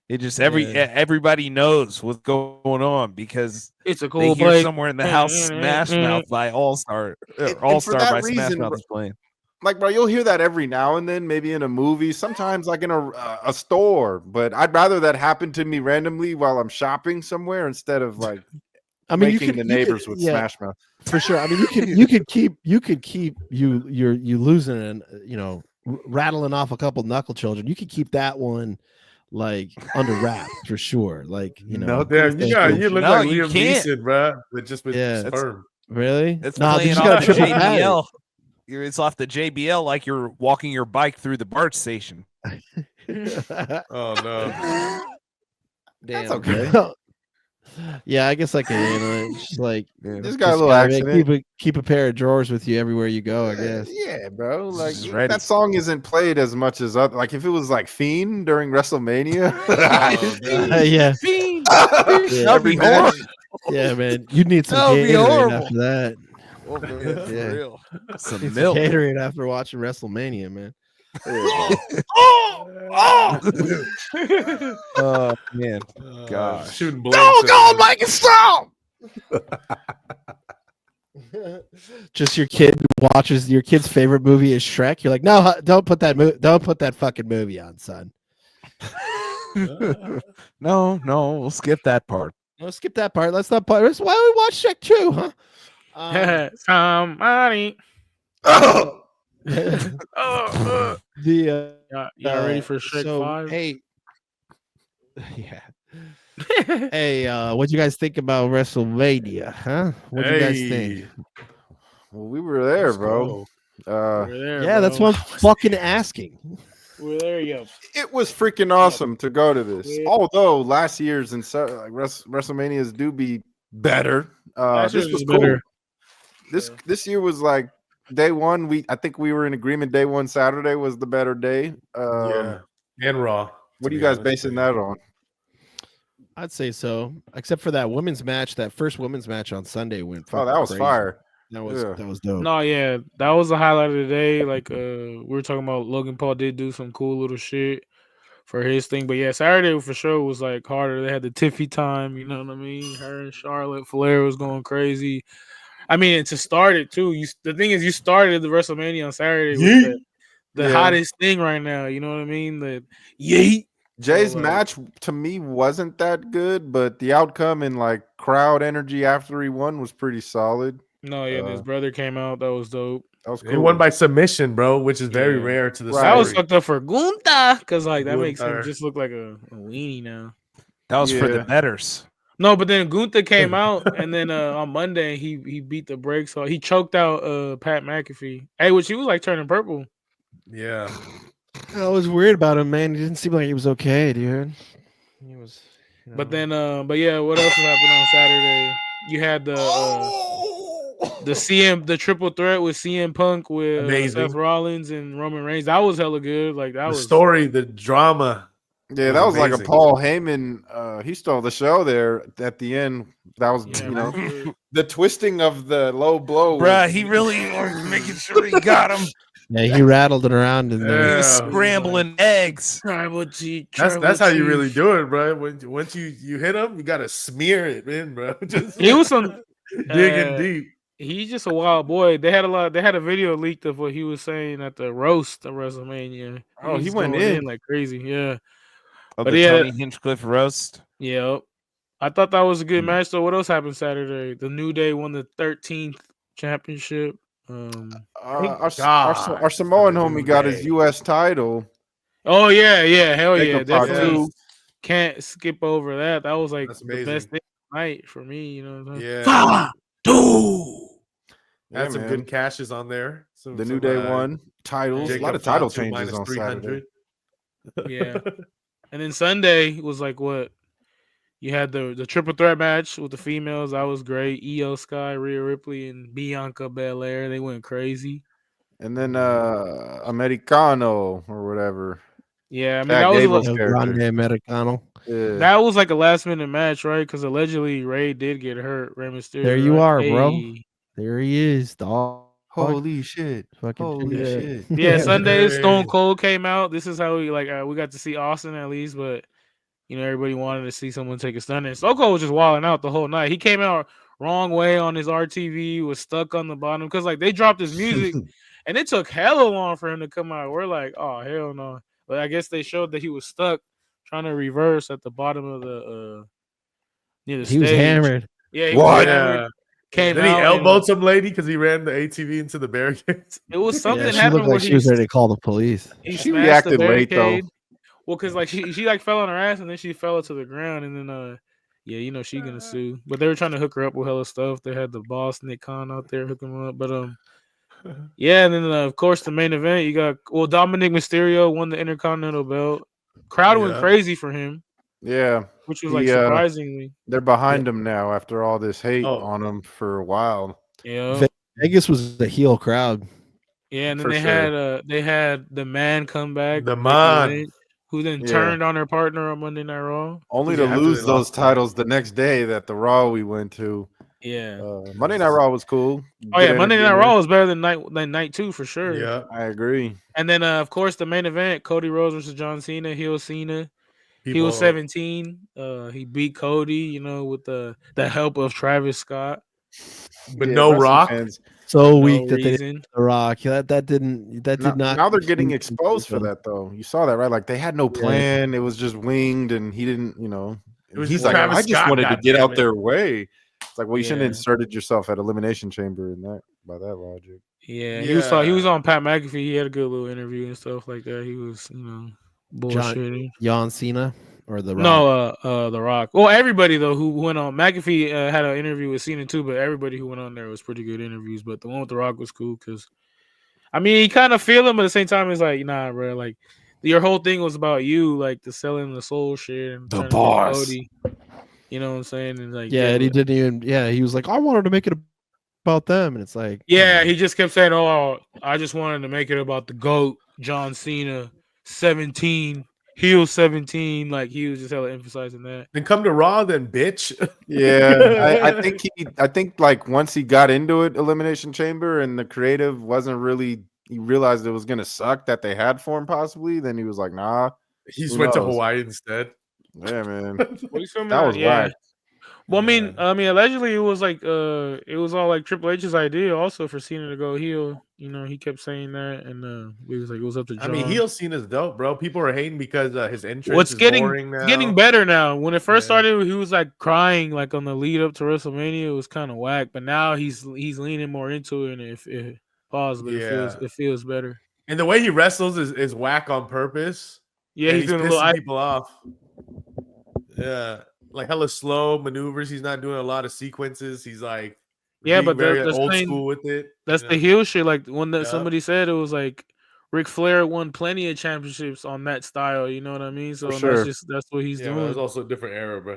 It just Yeah. everybody knows what's going on because It's a they cool hear play. somewhere in the house Smash Mouth by All Star And All for Star that by Smash reason, Mouth bro- is playing. Like, bro, you'll hear that every now and then, maybe in a movie, sometimes like in a store. But I'd rather that happen to me randomly while I'm shopping somewhere instead of like I mean, making the neighbors with yeah, Smash Mouth. for sure. I mean, you could keep you losing and rattling off a couple knuckle children, you could keep that one like under wraps for sure. Like, you know, Damn, you look No, like you Liam can't. Neeson, bro. With Yeah. sperm. really? It's Nah, playing you just off got the to triple pat it. JBL. It's off the JBL like you're walking your bike through the BART station. Oh no. That's Damn. okay. Yeah, I guess I can handle it. It's just like Just got a little gotta accident. keep a pair of drawers with you everywhere you go, I guess. Yeah, bro. Like Just ready. that song isn't played as much as other. Like if it was like Fiend during WrestleMania. Yeah. Fiend. Yeah. That'd be horrible. Yeah, man. You need some That would be Gatorade horrible. after that. Oh, man, for Yeah. real. Some Need some milk. Gatorade after watching WrestleMania, man. Oh man, gosh. Shooting blanks. Mike, stop! Just your kid watches your kid's favorite movie is Shrek. You're like, no, don't put that fucking movie on, son. No, we'll skip that part. No, skip that part. Let's not part. Why don't we watch Shrek 2, huh? Somebody. The Y'all ready for Shrek 5? Hey, yeah. Hey, what you guys think about WrestleMania, huh? What do you guys think? Well, we were there, bro. We're there, Yeah, that's bro. what I'm fucking asking. We're there, yo. It was freaking awesome to go to this. Yeah. Although last year's and WrestleManias do be better. Last This year's was was cool. better. This year was like day one. I think we were in agreement. Day one, Saturday was the better day. Yeah. And Raw. What are you guys basing that on? I'd say so, except for that women's match. That first women's match on Sunday went. Oh, that fucking was crazy. fire. That was dope. No, yeah, that was the highlight of the day. Like, we were talking about Logan Paul did do some cool little shit for his thing, but yeah, Saturday for sure was like harder. They had the Tiffy time, you know what I mean? Her and Charlotte Flair was going crazy. I mean, and to start it too. The thing is, you started the WrestleMania on Saturday with the hottest thing right now. You know what I mean? The yeet. Jay's So, like- match to me wasn't that good, but the outcome and like crowd energy after he won was pretty solid. No, yeah, and his brother came out. That was dope. That was He cool. won by submission, bro, which is very Yeah. rare to the Right. That was story. fucked up for Gunther because like that makes him Gunther. just look like a weenie now. That was for the Yeah. betters. No, but then Gunther came out, and then on Monday he beat the brakes. So he choked out Pat McAfee. Hey, which he was like turning purple. Yeah. I was worried about him, man. He didn't seem like he was okay, dude. He was. But then, but yeah, what else happened on Saturday? You had the triple threat with CM Punk with Amazing. Seth Rollins and Roman Reigns. That was hella good. Like that The was story, the drama. Yeah, that was like a amazing. Paul Heyman. He stole the show there at the end. That was, Yeah, you know, man. the twisting of the low blow. Bruh, he really was making sure he got him. Yeah, he rattled it around in He there. was Yeah. scrambling eggs. Tribal Chief. That's how you really do it, bro. Once you hit him, you gotta smear it in, bro. Just He was some digging deep. He's just a wild boy. They had a video leaked of what he was saying at the roast of WrestleMania. Oh, he was went going in. like crazy. Yeah. Of But the yeah. Tony Hinchcliffe roast. Yeah. I thought that was a good match. So what else happened Saturday? The New Day won the 13th championship. Our God. Samoan For the homie New got his Day. U.S. title. Oh yeah, hell Take yeah, a part definitely two. can't skip over that. That was like That's the amazing. best thing of the night for me. You know what I'm saying? Yeah. Yeah, Had some man. good cashes on there. The New Day won titles. A lot of title changes on Saturday. Yeah. And then Sunday was like what? You had the triple threat match with the females. That was great. Io Sky, Rhea Ripley, and Bianca Belair. They went crazy. And then Americano or whatever. Yeah, I mean Jack that was Gable's El character. Grande Americano. Yeah. that was like a last minute match, right? Because allegedly Ray did get hurt. Rey Mysterio. There you right? are, bro. Hey. There he is, dog. Holy shit. Fucking Holy yeah. shit. Yeah, Sunday Hey. Stone Cold came out. This is how we we got to see Austin at least, but you know everybody wanted to see someone take a stun. And Stone Cold was just wilding out the whole night. He came out wrong way on his RTV, was stuck on the bottom because like they dropped his music, and it took hella long for him to come out. We're like, oh hell no! But I guess they showed that he was stuck trying to reverse at the bottom of the near the He was stage. hammered. Yeah, he What? was hammered. came Then he out. elbowed some lady because he ran the ATV into the barricades. It was something Yeah, she happened looked where like she was ready to call the police. he She smashed the reacted late, though. barricade. Well, because like she like fell on her ass and then she fell to the ground and then yeah, you know she gonna sue. But they were trying to hook her up with hella stuff. They had the boss Nick Khan out there hooking her up. But yeah, and then of course the main event you got Dominic Mysterio won the Intercontinental belt. Crowd went Yeah. crazy for him, Yeah, which was like surprisingly. they're behind him now after all this hate Oh. on him for a while. Yeah, Vegas was a heel crowd. yeah, and then For sure. they had the man come back, The Becky man. Lynch, who then Yeah. turned on her partner on Monday Night Raw. Only Yeah, to after lose they those lost. titles the next day that the Raw we went to. Yeah. Monday Night Raw was cool. Oh yeah, Good Monday Night entertainment. Raw was better than night 2 for sure. Yeah. I agree. And then of course the main event, Cody Rhodes versus John Cena, heel Cena. He was 17. He beat Cody, you know, with the help of Travis Scott. But Yeah, no wrestling Rock. fans. So No weak that they reason. The Rock. That did not. Now they're getting exposed for that, though. You saw that, right? Like they had no plan. It was just winged, and he didn't. It was He's just like, Travis I just Scott, wanted to get goddammit. out their way. It's like, well, you shouldn't have Yeah. inserted yourself at Elimination Chamber in that by that logic. Yeah, Yeah. he was on Pat McAfee. He had a good little interview and stuff like that. He was, you know, bullshitting. John Cena or The Rock. No, The Rock. Well, everybody though who went on McAfee had an interview with Cena too, but everybody who went on there was pretty good interviews. But the one with The Rock was cool because, I mean, you kind of feel him, but at the same time, it's like, nah, bro, like your whole thing was about you, like the selling the soul shit and The trying to get boss. Cody. You know what I'm saying? And like, Yeah, and he didn't even. Yeah, he was like, I wanted to make it about them, and it's like, yeah, he just kept saying, "Oh, I just wanted to make it about the GOAT, John Cena, 17, heel 17." Like he was just hella emphasizing that. Then come to Raw, then bitch. Yeah, I think like once he got into it, Elimination Chamber, and the creative wasn't really. He realized it was gonna suck that they had for him possibly. Then he was like, nah. He just Who went to knows? Hawaii instead. Yeah, man. What you filming That at? was Yeah. whack. Well, I mean, allegedly it was like it was all like Triple H's idea also for Cena to go heel. You know, he kept saying that, and it was like it was up to John. I mean, heel scene is dope, bro. People are hating because his entrance What's is getting boring now. getting better now. When it first Yeah. started, he was like crying like on the lead up to WrestleMania. It was kind of whack, but now he's leaning more into it, and it feels better. And the way he wrestles is whack on purpose. Yeah, and he's he's doing a pissing little. people off. Yeah, like hella slow maneuvers. He's not doing a lot of sequences. He's like, Yeah, being but very that's old plain- school with it. That's you the know? heel shit. Like when Yeah. somebody said it was like Ric Flair won plenty of championships on that style. You know what I mean? So sure. that's what he's Yeah, but it doing. was also a different era, bro.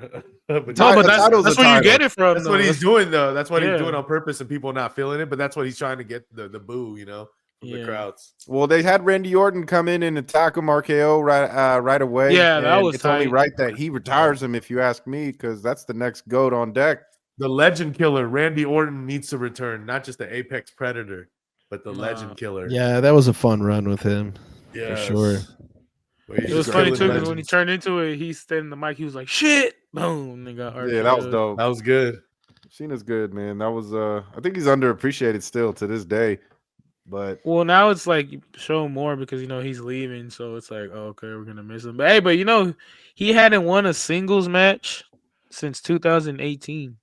No, but that's title's that's a where you title. get it from. That's though. what he's doing, though. That's what Yeah. he's doing on purpose, and people not feeling it. But that's what he's trying to get the boo, from the Yeah. crowds. Well, they had Randy Orton come in and attack him RKO right away. Yeah, that and was it's only tight. right that he retires him, if you ask me, because that's the next GOAT on deck. The Legend Killer, Randy Orton, needs to return. Not just the Apex Predator, but the Legend Killer. Yeah, that was a fun run with him. Yes. sure. Where he's It was just funny killing too because when he legends. turned into it, he stayed in the mic. He was like, "Shit!" Boom, and got Yeah, that was RKO'd. dope. That was good. Cena's good, man. That was I think he's underappreciated still to this day. But Well, now it's like show more because he's leaving, so it's like, oh, okay, we're gonna miss him. But hey, he hadn't won a singles match since 2018.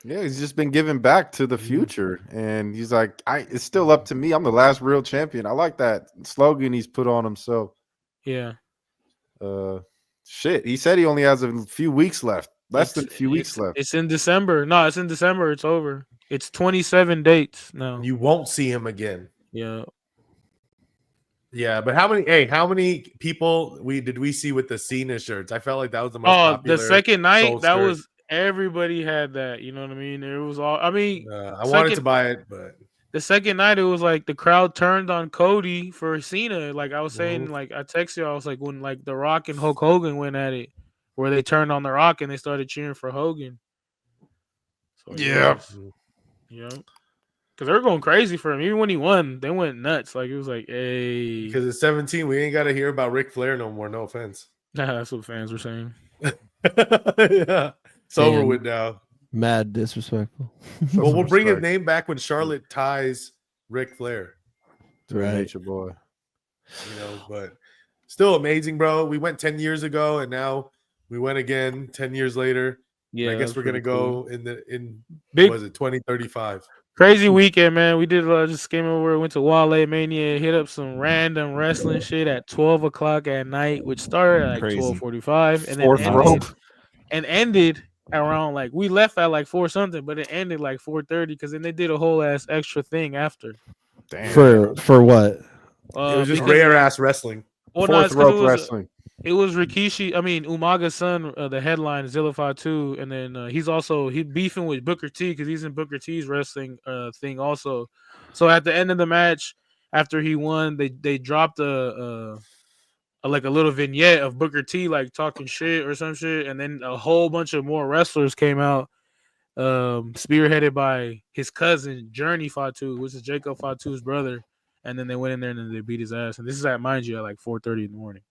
yeah, he's just been giving back to the future. And he's like, it's still up to me. I'm the last real champion. I like that slogan he's put on himself. Yeah, Shit. He said he only has a few weeks left. Less than a few weeks left. It's in December. No, it's in December. It's over. It's 27 dates now. You won't see him again. Yeah. Yeah, but how many people did we see with the Cena shirts? I felt like that was the most Oh, popular. the second night soul that skirt. was everybody had that. You know what I mean? It was all. I mean, I wanted to buy it, but the second night it was like the crowd turned on Cody for Cena. Like I was saying, Mhm. like I texted you, I was like when like The Rock and Hulk Hogan went at it, where they turned on The Rock and they started cheering for Hogan. So, Yeah. because they were going crazy for him. Even when he won, they went nuts. Like it was like, hey, because it's 17, we ain't got to hear about Ric Flair no more. No offense. nah, that's what fans were saying. Yeah, it's over Damn. with now. Mad disrespectful. Well, we'll bring his Respect. name back when Charlotte ties Ric Flair. Right. Nature boy. But still amazing, bro. We went 10 years ago, and now we went again 10 years later. Yeah, I guess that's we're gonna pretty cool. go in Big was it 2035? crazy weekend, man. We did just came over, went to Wrestlemania, hit up some random wrestling shit at 12 o'clock at night, which started at like Crazy. 12:45, and then Fourth rope. ended around like we left at like 4 something, but it ended like 4:30 because then they did a whole ass extra thing after. Damn. For what? It was just Because rare ass wrestling. well, no, Fourth it's because rope wrestling. it was Rikishi. I mean, Umaga's son, the headline Zillify 2, and then he's beefing with Booker T because he's in Booker T's wrestling thing also. So at the end of the match, after he won, they dropped like a little vignette of Booker T like talking shit or some shit, and then a whole bunch of more wrestlers came out, spearheaded by his cousin Journey Fatu, which is Jacob Fatu's brother, and then they went in there and then they beat his ass. And this is at, mind you, at like 4:30 in the morning.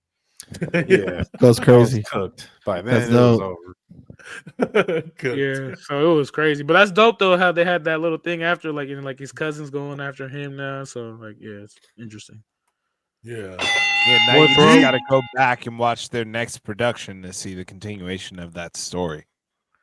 Yeah, Goes I was crazy. cooked. By That's then, it was dope. over. Yeah, so it was crazy, but that's dope though how they had that little thing after, like, and like his cousin's going after him now. So like, yeah, it's interesting. Yeah. Yeah, now Fourth you row? just got to go back and watch their next production to see the continuation of that story.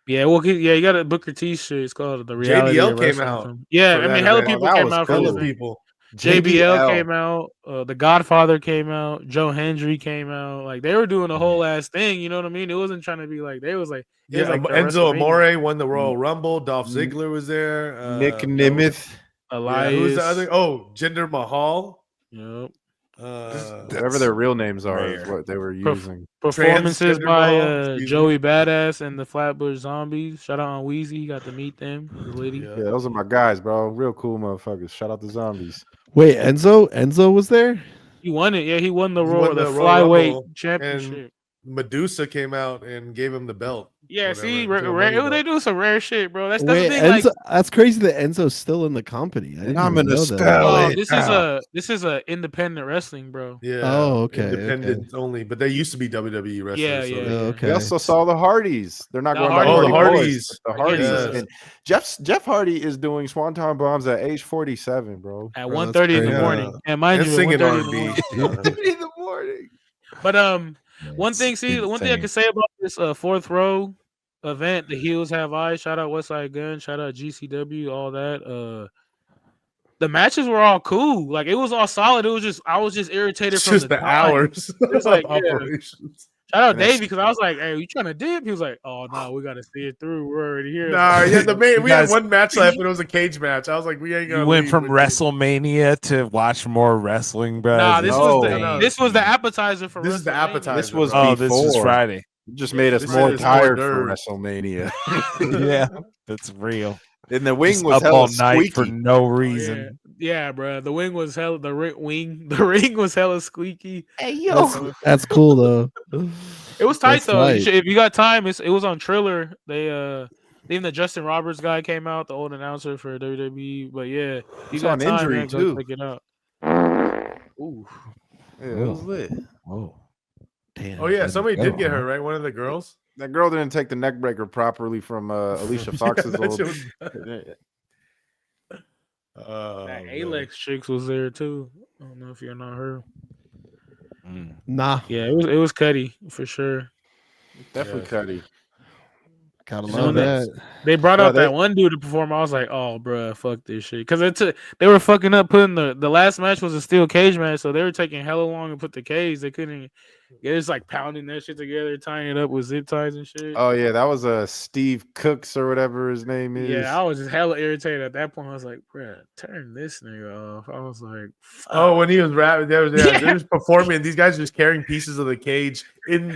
Yeah, well, you got a Booker T shit. It's called the reality. JBL of came wrestling or out something. Yeah, for I mean, that hella event. people That came was out. cool. For Hella this thing. people. JBL came out. The Godfather came out. Joe Hendry came out. Like they were doing a whole ass thing. You know what I mean? It wasn't trying to be like they was like it was Yeah, like the Enzo WrestleMania. Amore won the Royal Rumble. Dolph Ziggler was there. Nick Nimeth. Elias. Yeah, who's the other? Oh, Jinder Mahal. Yep. Whatever their real names are is rare. what they were using. Performances Transgender by Mahal, excuse me. Joey Badass and the Flatbush Zombies. Shout out on Wheezy. He got to meet them. The lady. Yeah. Yeah, those are my guys, bro. Real cool motherfuckers. Shout out to zombies. Wait, Enzo was there? He won it. Yeah, he won the He Royal, won the the Royal flyweight Rumble, championship. Medusa came out and gave him the belt. Yeah, whatever, see, the money they belt. do some rare shit, bro. That's Wait, the thing. Enzo, Like, that's crazy that Enzo's still in the company. I didn't I'm even gonna know spell that. oh, it. this is a independent wrestling, bro. Yeah. Oh, okay, Independent only, but they used to be WWE wrestlers. Yeah, so yeah, they- Oh, okay. We also saw the Hardys. They're not The going by Hardys. Oh, Hardy the Boys, Hardys. but the Hardys. Yes. And Jeff Hardy is doing Swanton bombs at age 47, bro. At Bro, 1:30 in the that's morning. crazy. And mind And you, at singing 1:30 in the R&B. morning. In the morning. But one It's thing, one thing I insane. can say about this fourth row event, the heels have eyes. Shout out Westside Gun, shout out GCW, all that. The matches were all cool. Like it was all solid. It was just I was just irritated It's from just the time. hours It's like, of yeah. operations. Shout out And that's- Davey because I was like, "Hey, you trying to dip?" He was like, "Oh no, we got to see it through. We're already here." Nah, yeah, we had guys- one match left and it was a cage match. I was like, we ain't gonna You went leave from with WrestleMania to watch more wrestling, bro. Nah, this was No. this was the appetizer for This is the WrestleMania. appetizer. This was Oh, this is before. Friday. You just made us This more is tired hors for d'oeuvres. WrestleMania. Yeah, that's real. And the wing Just was up hella all night for squeaky. no Oh, reason. yeah, bro. The wing was hella the ring was hella squeaky. Hey That's cool though. It was tight That's though. tight. If you got time, it was on Triller. They even the Justin Roberts guy came out, the old announcer for WWE. But yeah, if you It's got on time, Injury, man, go too. check it out. Ooh, Yeah, it was lit. Whoa. Damn. Oh yeah, somebody did go, get huh? her right. One of the girls. That girl didn't take the neck breaker properly from Alicia Fox's That old. shit was- Oh, that man. Alex chicks was there too. I don't know if you're not her. Mm. Nah, Yeah, it was Cuddy for sure. Definitely Yeah. Cuddy. gotta So love they- that. They brought No, out they- that one dude to perform. I was like, oh, bro, fuck this shit. Because they were fucking up putting the last match was a steel cage match. So they were taking hella long to put the cage. They couldn't. They just like pounding that shit together, tying it up with zip ties and shit. Oh yeah, that was Steve Cooks or whatever his name is. Yeah, I was just hella irritated at that point. I was like, bro, turn this nigga off. I was like, Oh, when he was rapping, they Yeah. were just performing. These guys are just carrying pieces of the cage through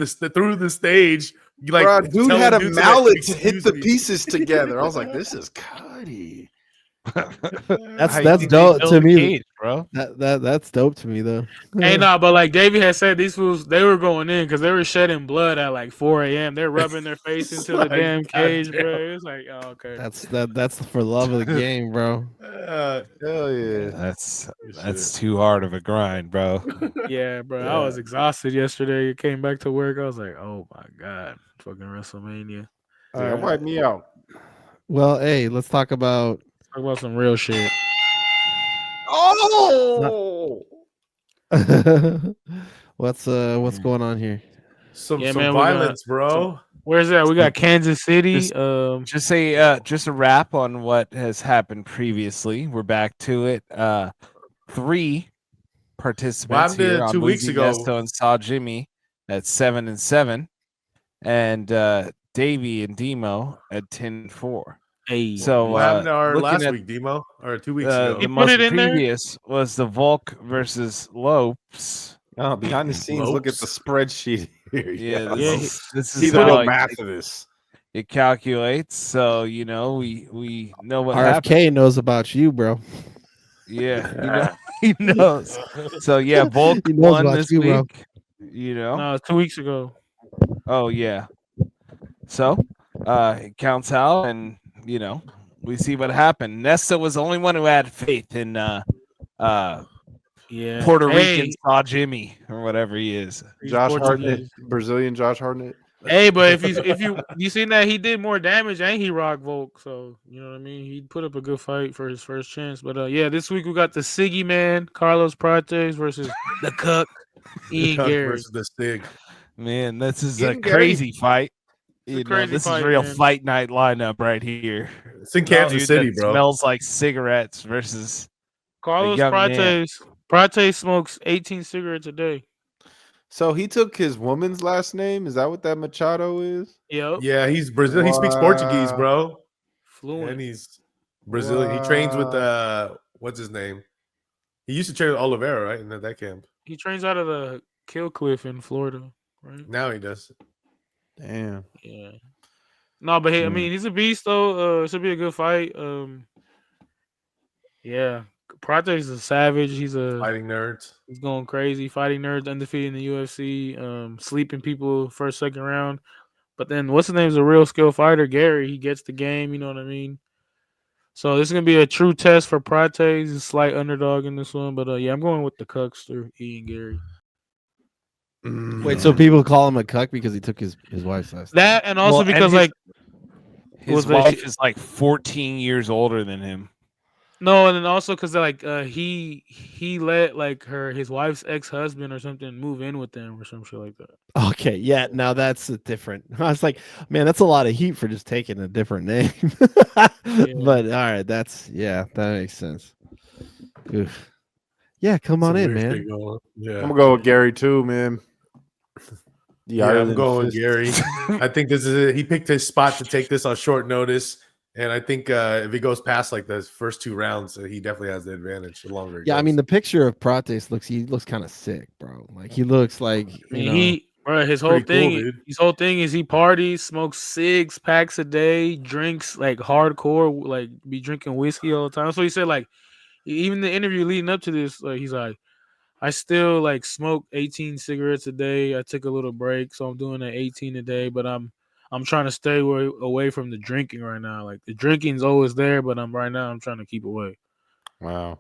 the stage. Like, Bruh, dude telling had a dudes like, mallet to hit "Excuse the me." pieces together. I was like, this is Cuddy. That's How you that's think they dope build to a me. cage, bro. That's dope to me though. hey, nah, but like Davey had said, these fools they were going in because they were shedding blood at like 4 a.m. They're rubbing their face into the Like, damn cage, goddamn. bro. It was like, oh, okay. That's for love of the game, bro. Hell yeah. That's too hard of a grind, bro. Yeah, bro. I was exhausted yesterday. Came back to work. I was like, oh my god, fucking WrestleMania. All right, wipe me out. Well, hey, let's talk about Talk about some real shit. Oh, what's going on here. Some Yeah, man, we violence, bro. Where's that? We got Kansas City. Just a wrap on what has happened previously. We're back to it. 3 participants happened to here on 2 weeks Lizzie ago? Nesto and Saw Jimmy at 7-7, and Davey and Demo at 10-4. Hey, So What happened to our looking last at week, Demo? Or 2 weeks ago? He the put most it in there? previous was the Volk versus Lopes. Oh, behind the scenes, look at the Lopes. spreadsheet here. Yeah, Yeah, this See is the how real it, math of this. it calculates. So we know what RFK happened. knows about you, bro. Yeah, he knows. So yeah, Volk He knows won about this you, bro. week. no, it's 2 weeks ago. Oh yeah. So it counts out, and we see what happened. Nesta was the only one who had faith in Yeah, Puerto hey, Rican Saw Jimmy or whatever he is. he's Josh Hartnett, Portuguese. Brazilian Josh Hartnett. Hey, but if you seen that he did more damage and he rock Volk, so you know what I mean. He put up a good fight for his first chance. But yeah, this week we got the Siggy man, Carlos Prates versus the Cuck, Ian Cuck Gary. versus the Stig. Man, this is Ian a Gary. crazy fight. It's a crazy This fight, is real man. fight night lineup right here. It's in Kansas Dude City, that bro. Smells like cigarettes versus Carlos young man. Prates smokes 18 cigarettes a day. So he took his woman's last name. Is that what that Machado is? Yep, Yeah, he's Brazil. He speaks Portuguese, Wow. bro. fluent. And he's Brazilian. He trains with what's his name? He used to train with Oliveira, right? In that camp. He trains out of the Kill Cliff in Florida, right? Now he does. Damn. Yeah. No, but hey, I mean, he's a beast though. It should be a good fight. Yeah, Prates is a savage. He's Fighting nerds. he's going crazy, fighting nerds, undefeated in the UFC, sleeping people first, second round. But then what's his name's a real skill fighter, Gary. He gets the game. You know what I mean. So this is gonna be a true test for Prates. He's a slight underdog in this one, but yeah, I'm going with the Cuckster, Ian Gary. Wait, so people call him a cuck because he took his wife's last name? That and also Well, and because his- like His was wife is like 14 years older than him. no, and then also because like he let like his wife's ex-husband or something move in with them or some shit like that. Okay, yeah, now that's a different. I was like, man, that's a lot of heat for just taking a different name. But all right, that makes sense. Oof. Yeah, come on in, man. Yeah. I'm gonna go with Gary too, man. Yeah, I'm Ireland going with fist. Gary. I think this is it. He picked his spot to take this on short notice. And I think if he goes past like the first 2 rounds, he definitely has the advantage the longer. Yeah, I mean the picture of Prates looks kind of sick, bro. Like he looks like I mean, his whole pretty thing, cool, dude. his whole thing is he parties, smokes 6 packs a day, drinks like hardcore, like be drinking whiskey all the time. So he said like even the interview leading up to this, like he's like, I still like smoke 18 cigarettes a day. I took a little break, so I'm doing at 18 a day, but I'm trying to stay away from the drinking right now. Like the drinking's always there, but I'm trying to keep away. Wow.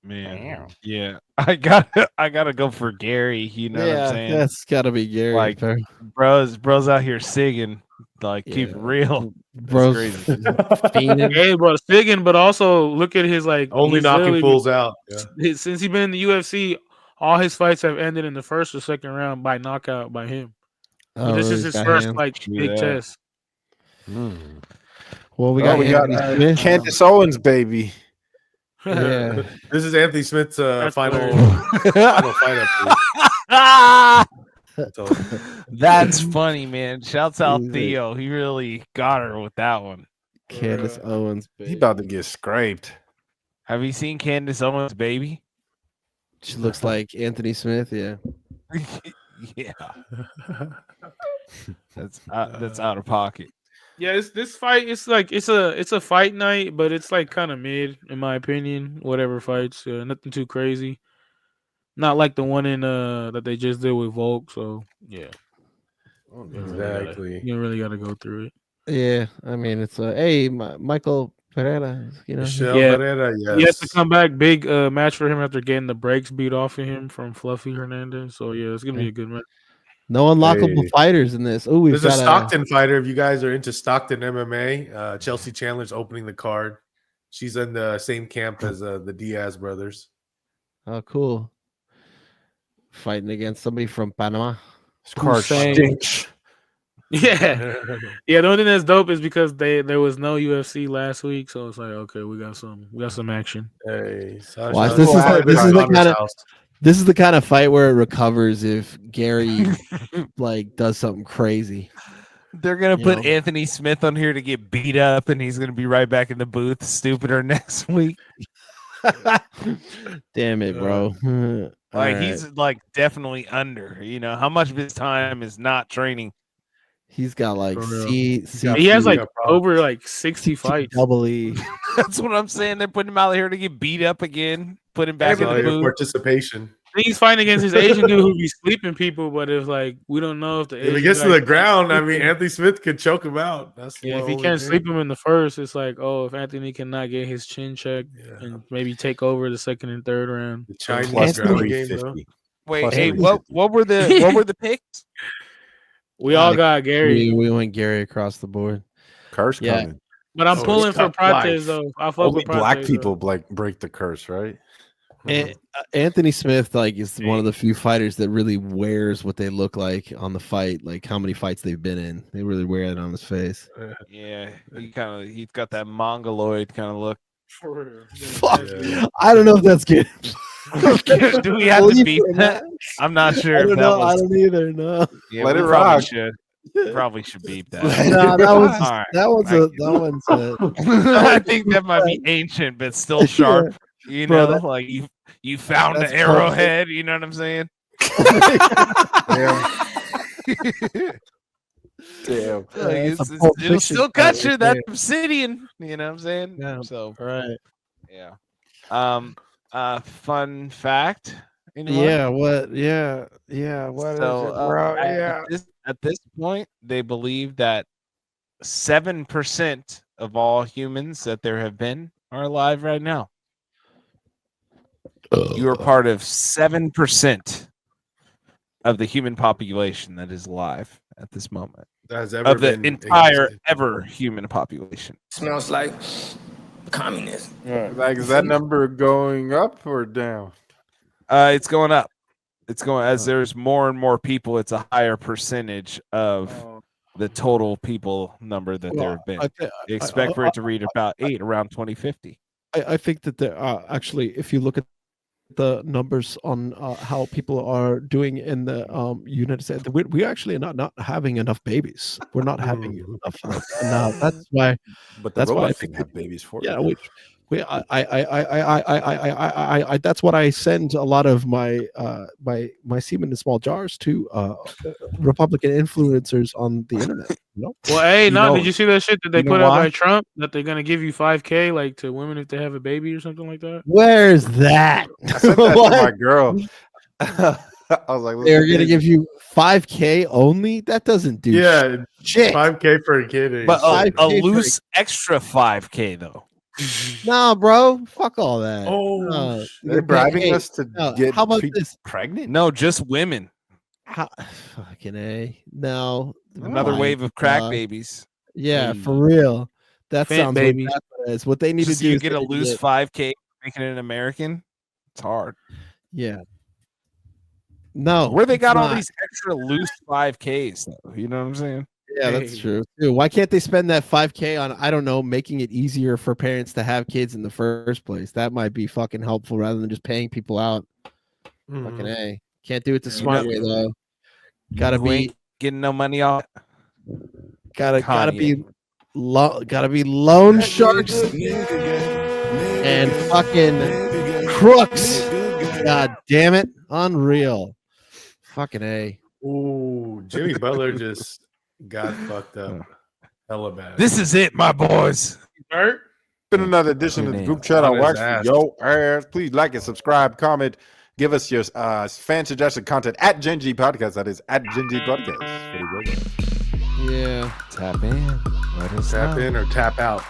Man, Damn. yeah, I gotta go for Gary. You know what I'm yeah, saying? that's gotta be Gary. Like, bro. bros out here singing. Like, keep it Yeah. real. Bros crazy. fiending. Hey, but Spiggin, but also look at his like Only he's knocking literally- fools out. Yeah. Since he's been in the UFC, all his fights have ended in the first or second round by knockout by him. So this is he's his got first hands. like True big that. test. Well, we Oh, got we got Anthony Smith. Candace Owens, baby. Yeah. This is Anthony Smith's That's final hilarious. fight up. That's funny, man. Shouts out He's a- Theo. He really got her with that one. Candace Owens. He about to get scraped. Have you seen Candace Owens' baby? She looks like Anthony Smith. Yeah. Yeah, that's out of pocket. Yeah, this fight it's like it's a fight night, but it's like kind of mid in my opinion. Whatever fights, nothing too crazy. Not like the one in that they just did with Volk. So yeah, Exactly. you really got to go through it. Yeah. I mean, it's Michael Pereira. You know. Michelle Yeah. Pereira, yes. He has to come back. Big match for him after getting the brakes beat off of him from Fluffy Hernandez. So yeah, it's gonna be a good match. No unlockable Hey. fighters in this. Oh, we've There's a got Stockton fighter. If you guys are into Stockton MMA, Chelsea Chandler's opening the card. She's in the same camp as the Diaz brothers. Oh, cool. Fighting against somebody from Panama. This car Hussein. stinks. Yeah, yeah. The only thing that's dope is because there was no UFC last week, so it's like okay, we got some action. Hey, Sasha, Watch, this is the kind of this is the kind of fight where it recovers if Gary like does something crazy. They're gonna You put know? Anthony Smith on here to get beat up, and he's gonna be right back in the booth, stupider next week. Damn it, bro. Like All he's right. like definitely under. How much of his time is not training? He's got like For real. C. He has like got problems. over like 60 fights. double E. That's what I'm saying. They're putting him out here to get beat up again, put him back That's in all the your booth. participation. He's fighting against his Asian dude who be sleeping people, but it's like we don't know if the If he Asian gets to guy the can't ground, I sleep mean, him. Anthony Smith could choke him out. That's Yeah, the if he only can't thing. sleep him in the first, it's like, oh, if Anthony cannot get his chin checked Yeah. and maybe take over the second and third round. The Chinese Plus ground game, bro. 350. Wait, Plus hey, 350. what were the picks? We all got Gary, We went Gary across the board. Curse Yeah. coming. but I'm Oh, pulling it's for tough Prates life. though. I fuck Only with Prates, black though. people like break the curse, right? Anthony Smith like is one of the few fighters that really wears what they look like on the fight, like how many fights they've been in. They really wear it on his face. Yeah, he's got that mongoloid kind of look. For real. Fuck. Yeah. I don't know if that's good. Do we have to Believe beat it or that? not. I'm not I sure if don't that know. I was. don't either. No. Yeah, Let we it probably rock. should. Probably should beep that. Nah, that was All right. that one's I- that one's I think that might be ancient, but still sharp. You Bro, know, like you found that's the arrowhead. You know what I'm saying? Damn. Like, That's a Pulp it'll Fiction still fight cut right you. there. That's obsidian. You know what I'm saying? Yeah. So right. yeah. Fun fact. Anyone? Yeah. What? Yeah. Yeah. What is So it, bro? Yeah. at this point, they believe that 7% of all humans that there have been are alive right now. You are part of 7% of the human population that is alive at this moment. Has ever Of the been entire existed. ever human population. Smells like communism. Like, is that number going up or down? It's going up. It's going as there's more and more people. It's a higher percentage of the total people number that there have been. You expect for it to read about 8 around 2050. I think that there are actually, if you look at the numbers on how people are doing in the United States, we actually are not having enough babies. We're not having enough. Now that's why. But the That's why I robots think can have babies for Yeah, you. I that's what I send a lot of my my semen in small jars to Republican influencers on the internet. You know? Well, hey, You know- did you see that shit that they you know put out why? by Trump that they're gonna give you $5,000 like to women if they have a baby or something like that? Where's that? I sent that to What? my girl. I was like, They're "Look at gonna this." give you $5,000 only? That doesn't do Yeah, shit. 5K for a kid. ain't But shit, a bro. loose extra 5K though. Nah, bro. Fuck all that. Oh, No, They're you're bribing paying- us to no, get how about people this? pregnant. No, just women. Fucking A. No. Another my wave of crack God. babies. Yeah, Hey. for real. That Fat sounds babies. like that is what they need Just to do. you is get they a need to loose get- 5K making it an American. It's hard. Yeah. No. Where they it's got all not. these extra loose 5Ks though. You know what I'm saying? Yeah, that's Hey. true too. Why can't they spend that $5,000 on, I don't know, making it easier for parents to have kids in the first place? That might be fucking helpful rather than just paying people out. Mhm. Fucking A. Can't do it the Yeah. smart way though. Gotta Who be ain't getting no money off. gotta be Kanye. gotta be loan sharks and fucking crooks. God damn it. Unreal. Fucking A. Ooh, Jimmy Butler just got fucked up. Hella bad. This is it, my boys. Bert? Been another edition of the group chat On on his Wax. ass. Yo, ass. Please like and subscribe, comment, give us your fan suggested content at Gen G Podcast. That is at Gen G Podcast. Pretty good. Yeah. Tap in. Let us tap know. in or tap out.